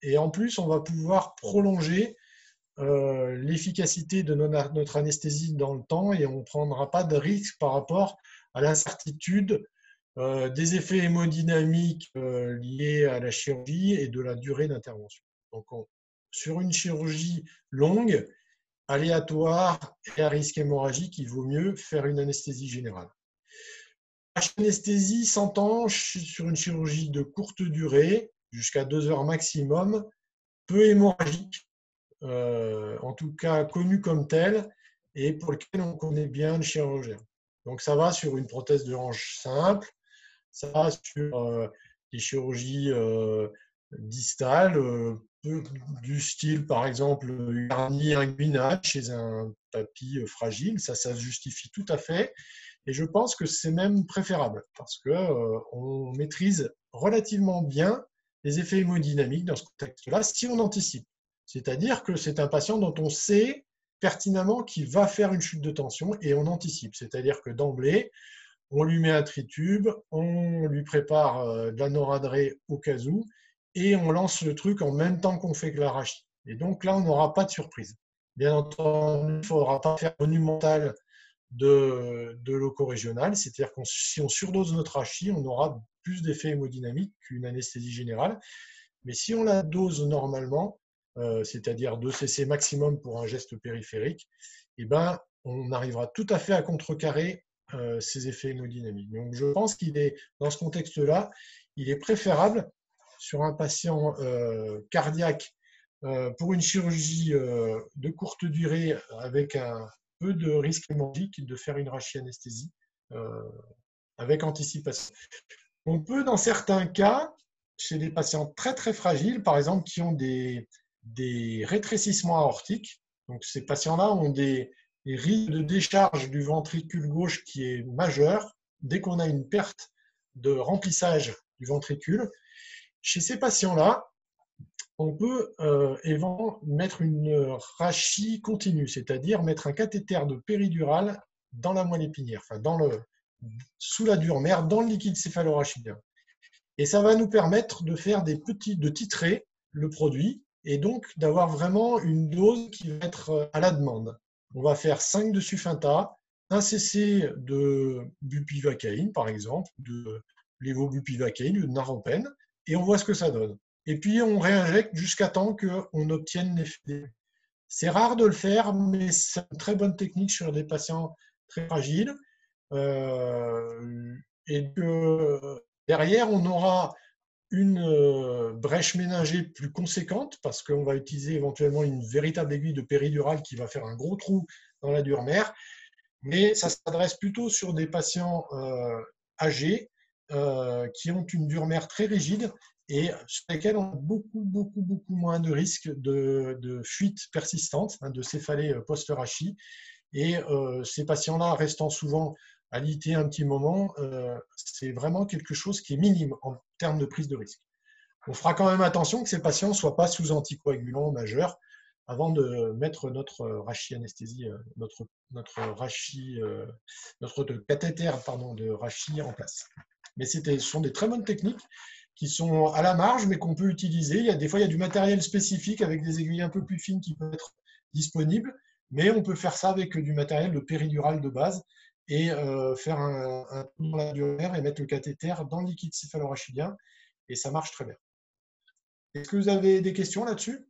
et en plus, on va pouvoir prolonger l'efficacité de notre anesthésie dans le temps et on ne prendra pas de risque par rapport à l'incertitude des effets hémodynamiques liés à la chirurgie et de la durée d'intervention. Donc, sur une chirurgie longue, aléatoire et à risque hémorragique, il vaut mieux faire une anesthésie générale. L'anesthésie s'entend sur une chirurgie de courte durée, jusqu'à 2 heures maximum, peu hémorragique, en tout cas connue comme telle, et pour lequel on connaît bien le chirurgien. Donc ça va sur une prothèse de hanche simple, ça va sur des chirurgies distales, du style par exemple une hernie inguinale chez un papy fragile, ça se justifie tout à fait. Et je pense que c'est même préférable parce qu'on maîtrise relativement bien les effets hémodynamiques dans ce contexte-là si on anticipe. C'est-à-dire que c'est un patient dont on sait pertinemment qu'il va faire une chute de tension et on anticipe. C'est-à-dire que d'emblée, on lui met un tritube, on lui prépare de la noradrée au cas où et on lance le truc en même temps qu'on fait que l'arachide. Et donc là, on n'aura pas de surprise. Bien entendu, il ne faudra pas faire monumental de loco-régional, c'est-à-dire que si on surdose notre rachis, on aura plus d'effets hémodynamiques qu'une anesthésie générale. Mais si on la dose normalement, c'est-à-dire 2 cc maximum pour un geste périphérique, eh ben, on arrivera tout à fait à contrecarrer ces effets hémodynamiques. Donc je pense qu'il est, dans ce contexte-là, il est préférable sur un patient cardiaque pour une chirurgie de courte durée avec un peu de risque hémorragique de faire une rachianesthésie avec anticipation. On peut, dans certains cas, chez des patients très très fragiles, par exemple, qui ont des rétrécissements aortiques, donc ces patients-là ont des risques de décharge du ventricule gauche qui est majeur dès qu'on a une perte de remplissage du ventricule. Chez ces patients-là, on peut mettre une rachie continue, c'est-à-dire mettre un cathéter de péridurale dans la moelle épinière, enfin sous la dure mère, dans le liquide céphalorachidien. Et ça va nous permettre de faire de titrer le produit et donc d'avoir vraiment une dose qui va être à la demande. On va faire 5 de Sufinta, 1 cc de bupivacaïne par exemple, de lévobupivacaïne, de naropène, et on voit ce que ça donne. Et puis, on réinjecte jusqu'à temps qu'on obtienne l'effet. C'est rare de le faire, mais c'est une très bonne technique sur des patients très fragiles. Et que derrière, on aura une brèche méningée plus conséquente parce qu'on va utiliser éventuellement une véritable aiguille de péridurale qui va faire un gros trou dans la dure mère. Mais ça s'adresse plutôt sur des patients âgés qui ont une dure mère très rigide et sur lesquels on a beaucoup moins de risques de fuite persistante, de céphalée post-rachis. Et ces patients-là restant souvent alités un petit moment, c'est vraiment quelque chose qui est minime en termes de prise de risque. On fera quand même attention que ces patients ne soient pas sous anticoagulants majeurs avant de mettre notre rachianesthésie, notre cathéter de rachis en place. Mais ce sont des très bonnes techniques qui sont à la marge, mais qu'on peut utiliser. Des fois, il y a du matériel spécifique avec des aiguilles un peu plus fines qui peuvent être disponibles, mais on peut faire ça avec du matériel de péridurale de base et faire un trou dans la dure mère et mettre le cathéter dans le liquide céphalorachidien, et ça marche très bien. Est-ce que vous avez des questions là-dessus ?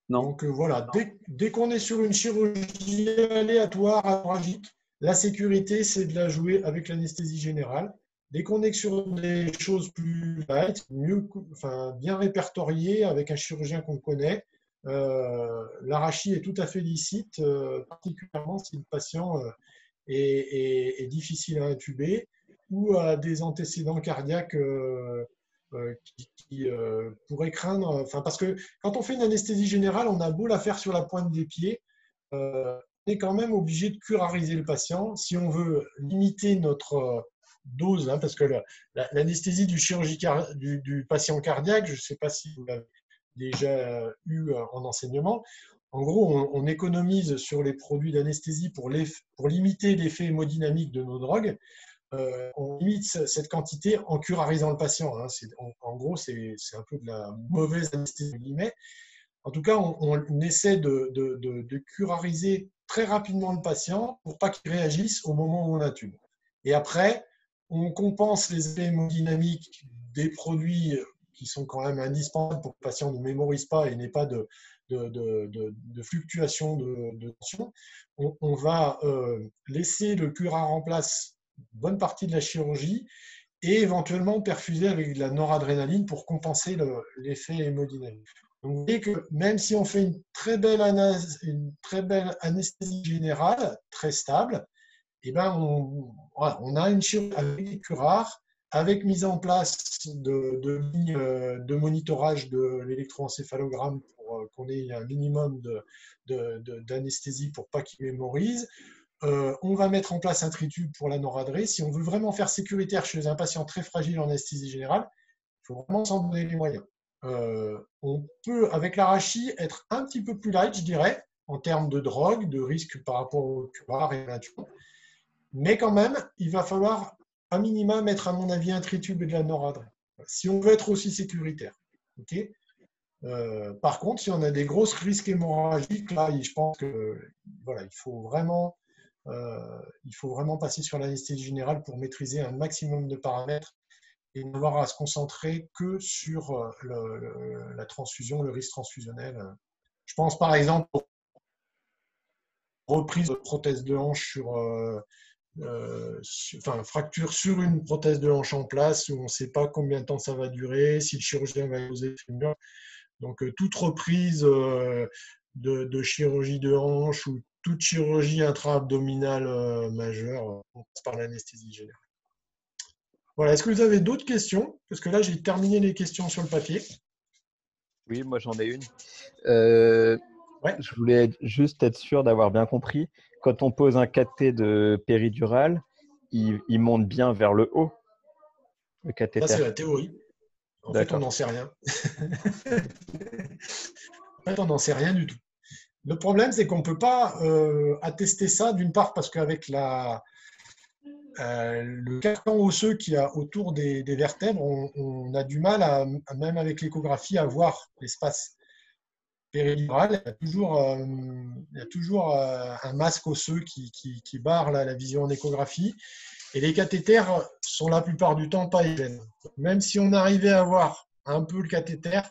Non.
Donc voilà, dès qu'on est sur une chirurgie aléatoire, hémorragique, la sécurité, c'est de la jouer avec l'anesthésie générale. Dès qu'on est sur des choses plus light, bien répertoriées avec un chirurgien qu'on connaît, l'arachie est tout à fait licite, particulièrement si le patient est difficile à intuber ou a des antécédents cardiaques qui pourraient craindre. Parce que quand on fait une anesthésie générale, on a beau la faire sur la pointe des pieds, on est quand même obligé de curariser le patient si on veut limiter notre dose, parce que l'anesthésie du patient cardiaque, je ne sais pas si vous l'avez déjà eu en enseignement, en gros, on économise sur les produits d'anesthésie pour limiter l'effet hémodynamique de nos drogues. on limite cette quantité en curarisant le patient. Hein. En gros, c'est un peu de la mauvaise anesthésie. En tout cas, on essaie de curariser très rapidement le patient pour pas qu'il réagisse au moment où on intube. Et après, on compense les effets hémodynamiques des produits qui sont quand même indispensables pour que le patient ne mémorise pas et n'ait pas de fluctuation de tension. On va laisser le curare en place une bonne partie de la chirurgie et éventuellement perfuser avec de la noradrénaline pour compenser l'effet hémodynamique. Donc, vous voyez que même si on fait une très belle anesthésie générale, très stable, eh ben on a une chirurgie avec des curares, avec mise en place de lignes de monitorage de l'électroencéphalogramme pour qu'on ait un minimum d'anesthésie pour pas qu'il mémorise. On va mettre en place un tritube pour la noradré. Si on veut vraiment faire sécuritaire chez un patient très fragile en anesthésie générale, il faut vraiment s'en donner les moyens. On peut, avec l'arachis, être un petit peu plus light, je dirais, en termes de drogue, de risque par rapport au curare et à la nature. Mais quand même, il va falloir à minima mettre, à mon avis, un tritube et de la noradré, si on veut être aussi sécuritaire. Okay, par contre, si on a des gros risques hémorragiques, là, je pense que voilà, il faut vraiment passer sur l'anesthésie générale pour maîtriser un maximum de paramètres et n'avoir à se concentrer que sur la transfusion, le risque transfusionnel. Je pense par exemple aux reprises de prothèse de hanche fracture sur une prothèse de hanche en place où on ne sait pas combien de temps ça va durer, si le chirurgien va poser le fémur. Donc, toute reprise de chirurgie de hanche ou toute chirurgie intra-abdominale majeure, on passe par l'anesthésie générale. Voilà, est-ce que vous avez d'autres questions? Parce que là, j'ai terminé les questions sur le papier.
Oui, moi j'en ai une.
Ouais.
Je voulais juste être sûr d'avoir bien compris. Quand on pose un cathé de péridurale, il monte bien vers le haut, le cathéter.
Ça, c'est la théorie. En fait, on n'en sait rien. En fait, on n'en sait rien du tout. Le problème, c'est qu'on ne peut pas attester ça, d'une part parce qu'avec le carcan osseux qu'il y a autour des vertèbres, on a du mal, même avec l'échographie, à voir l'espace péridural. Il y a toujours un masque osseux qui barre la vision en échographie. Et les cathéters sont la plupart du temps pas hygiènes. Même si on arrivait à voir un peu le cathéter,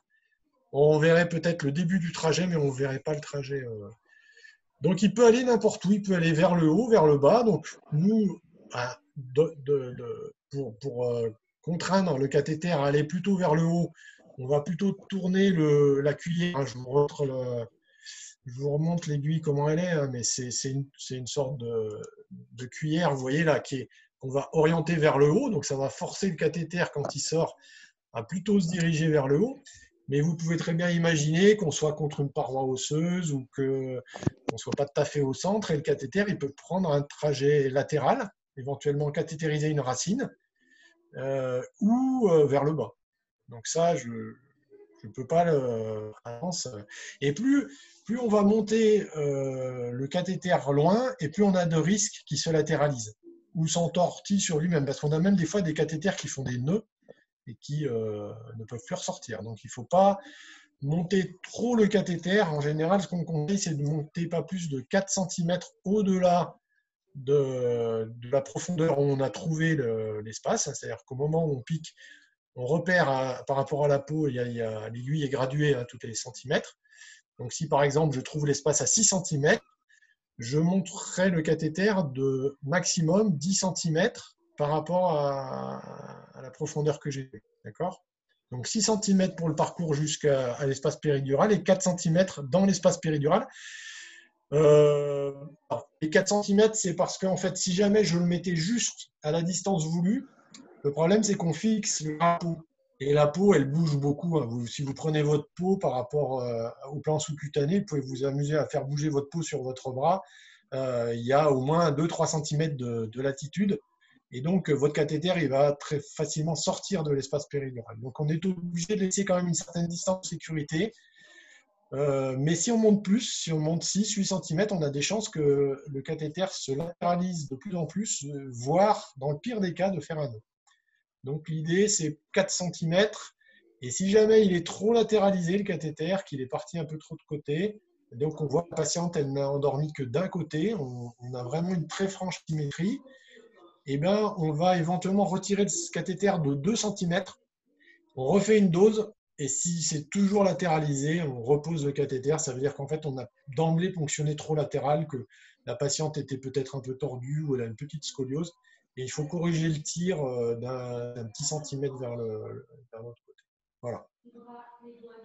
on verrait peut-être le début du trajet, mais on ne verrait pas le trajet. Donc, il peut aller n'importe où. Il peut aller vers le haut, vers le bas. Donc, nous, pour contraindre le cathéter à aller plutôt vers le haut, on va plutôt tourner la cuillère. Je vous remonte l'aiguille, comment elle est, hein, mais c'est une sorte de cuillère, vous voyez là, qu'on va orienter vers le haut. Donc, ça va forcer le cathéter, quand il sort, à plutôt se diriger vers le haut. Mais vous pouvez très bien imaginer qu'on soit contre une paroi osseuse ou qu'on ne soit pas tout à fait au centre. Et le cathéter, il peut prendre un trajet latéral, éventuellement cathétériser une racine, ou vers le bas. Donc ça, je ne peux pas le avancer. Et plus on va monter le cathéter loin, et plus on a de risques qui se latéralisent ou s'entortillent sur lui-même. Parce qu'on a même des fois des cathéters qui font des nœuds et qui ne peuvent plus ressortir. Donc, il ne faut pas monter trop le cathéter. En général, ce qu'on conseille, c'est de monter pas plus de 4 cm au-delà de la profondeur où on a trouvé l'espace. C'est-à-dire qu'au moment où on pique, on repère par rapport à la peau, l'aiguille est graduée à tous les centimètres. Donc, si par exemple, je trouve l'espace à 6 cm, je monterai le cathéter de maximum 10 cm par rapport à la profondeur que j'ai. D'accord ? Donc 6 cm pour le parcours jusqu'à l'espace péridural et 4 cm dans l'espace péridural. Les 4 cm, c'est parce qu'en fait, si jamais je le mettais juste à la distance voulue, le problème, c'est qu'on fixe la peau. Et la peau, elle bouge beaucoup. Si vous prenez votre peau par rapport au plan sous-cutané, vous pouvez vous amuser à faire bouger votre peau sur votre bras. Il y a au moins 2-3 cm de latitude. Et donc, votre cathéter, il va très facilement sortir de l'espace péridural. Donc, on est obligé de laisser quand même une certaine distance de sécurité Mais si on monte plus, si on monte 6-8 cm, on a des chances que le cathéter se latéralise de plus en plus, voire, dans le pire des cas, de faire un nœud. Donc l'idée, c'est 4 cm. Et si jamais il est trop latéralisé, le cathéter, qu'il est parti un peu trop de côté, donc on voit la patiente, elle n'a endormi que d'un côté, on a vraiment une très franche symétrie, et bien on va éventuellement retirer le cathéter de 2 cm, on refait une dose, et si c'est toujours latéralisé, on repose le cathéter. Ça veut dire qu'en fait, on a d'emblée ponctionné trop latéral, que la patiente était peut-être un peu tordue ou elle a une petite scoliose. Et il faut corriger le tir d'un petit centimètre vers l'autre côté. Voilà.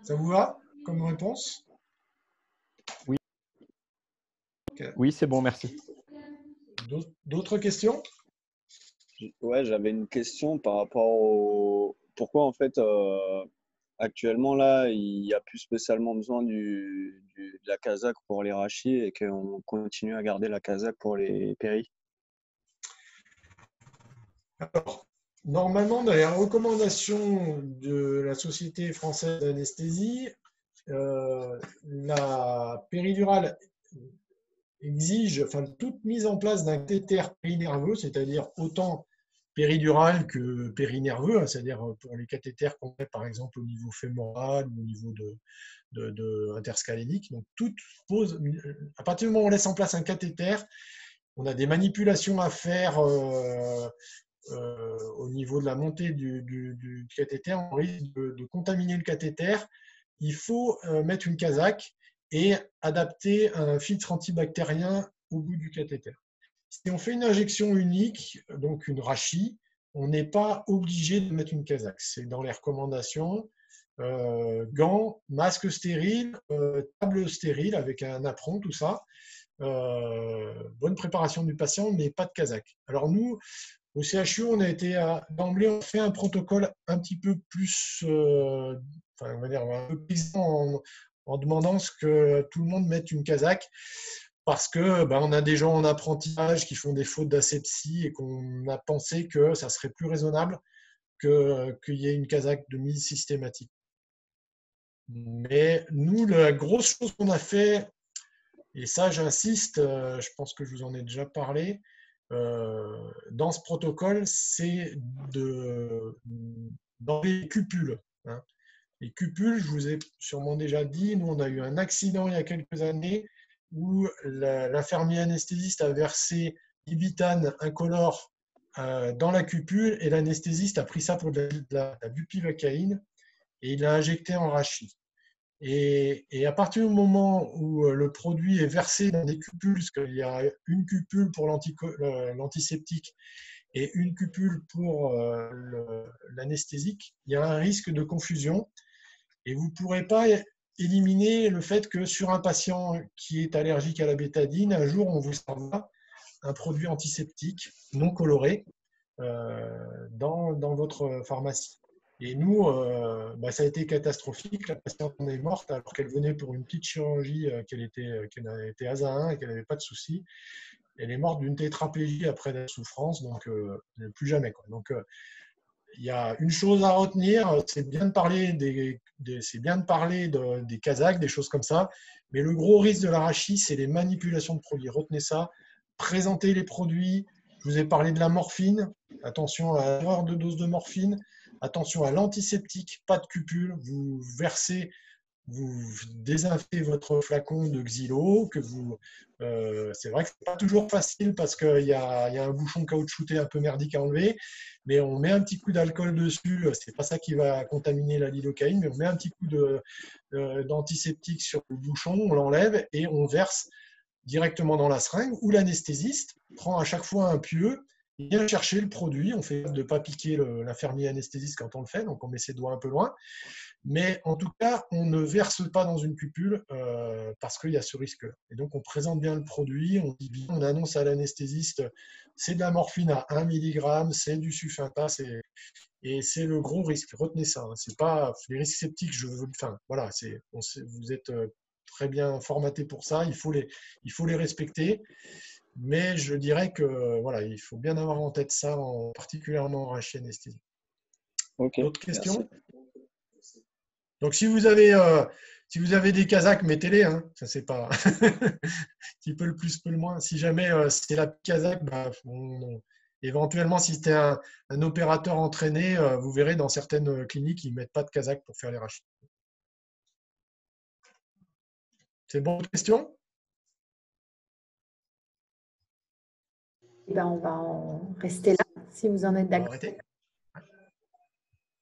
Ça vous va comme réponse?
Oui.
Okay.
Oui, c'est bon, merci.
D'autres questions?
Ouais, j'avais une question par rapport au… Pourquoi, en fait, actuellement, là, il n'y a plus spécialement besoin de la casaque pour les rachis et qu'on continue à garder la casaque pour les péris?
Alors, normalement, dans les recommandations de la Société française d'anesthésie, la péridurale exige, enfin, toute mise en place d'un cathéter périnerveux, c'est-à-dire autant péridural que périnerveux, c'est-à-dire pour les cathéters qu'on met par exemple au niveau fémoral ou au niveau interscalénique. Donc, tout pose, à partir du moment où on laisse en place un cathéter, on a des manipulations à faire au niveau de la montée du cathéter, on risque de contaminer le cathéter. Il faut mettre une casaque et adapter un filtre antibactérien au bout du cathéter. Si on fait une injection unique, donc une rachis, on n'est pas obligé de mettre une casaque. C'est dans les recommandations. Gants, masque stérile, table stérile avec un apron, tout ça. Bonne préparation du patient, mais pas de casaque. Alors nous, au CHU, on a été d'emblée, on fait un protocole un petit peu plus, on va dire, un peu plus en demandant que tout le monde mette une casaque, parce que on a des gens en apprentissage qui font des fautes d'asepsie et qu'on a pensé que ça serait plus raisonnable qu'il y ait une casaque de mise systématique. Mais nous, la grosse chose qu'on a fait, et ça j'insiste, je pense que je vous en ai déjà parlé, dans ce protocole, c'est dans les cupules. Hein. Les cupules, je vous ai sûrement déjà dit, nous on a eu un accident il y a quelques années où l'infirmier anesthésiste a versé Ibitane incolore dans la cupule et l'anesthésiste a pris ça pour de la bupivacaïne et il l'a injecté en rachis. Et à partir du moment où le produit est versé dans des cupules, parce qu'il y a une cupule pour l'antiseptique et une cupule pour l'anesthésique, il y a un risque de confusion. Et vous ne pourrez pas éliminer le fait que sur un patient qui est allergique à la bétadine, un jour on vous servera un produit antiseptique non coloré dans votre pharmacie. Et nous, ça a été catastrophique. La patiente en est morte alors qu'elle venait pour une petite chirurgie, qu'elle était ASA 1 et qu'elle n'avait pas de soucis. Elle est morte d'une tétraplégie après la souffrance, donc plus jamais. Quoi. Donc, il y a une chose à retenir, c'est bien de parler des casaques, des choses comme ça, mais le gros risque de l'arachis, c'est les manipulations de produits. Retenez ça, présentez les produits. Je vous ai parlé de la morphine, attention à l'erreur de dose de morphine, attention à l'antiseptique, pas de cupule, vous versez, vous désinfectez votre flacon de Xylo, c'est vrai que c'est pas toujours facile parce qu'il y a un bouchon caoutchouté un peu merdique à enlever, mais on met un petit coup d'alcool dessus, c'est pas ça qui va contaminer la lidocaïne, mais on met un petit coup d'antiseptique sur le bouchon, on l'enlève et on verse directement dans la seringue, où l'anesthésiste prend à chaque fois un pieu, vient chercher le produit, on fait de ne pas piquer l'infirmier anesthésiste quand on le fait, donc on met ses doigts un peu loin. Mais en tout cas, on ne verse pas dans une cupule parce qu'il y a ce risque-là. Et donc, on présente bien le produit, on annonce à l'anesthésiste, c'est de la morphine à 1 mg, c'est du Sufinta, et c'est le gros risque. Retenez ça. Hein. C'est pas les risques sceptiques. Voilà, vous êtes très bien formaté pour ça. Il faut les respecter. Mais je dirais que voilà, il faut bien avoir en tête ça, particulièrement en rachis anesthésie.
Okay,
d'autres questions?
merci.
Donc, si vous avez Si vous avez des Kazakhs, mettez-les. Hein. Ça, c'est pas. Qui peut le plus, peut le moins. Si jamais c'est la Kazakh, bah, éventuellement, si c'était un opérateur entraîné, vous verrez dans certaines cliniques, ils ne mettent pas de Kazakh pour faire les rachis. C'est bon, autre question?
Eh ben, on va en rester là, si vous en êtes d'accord.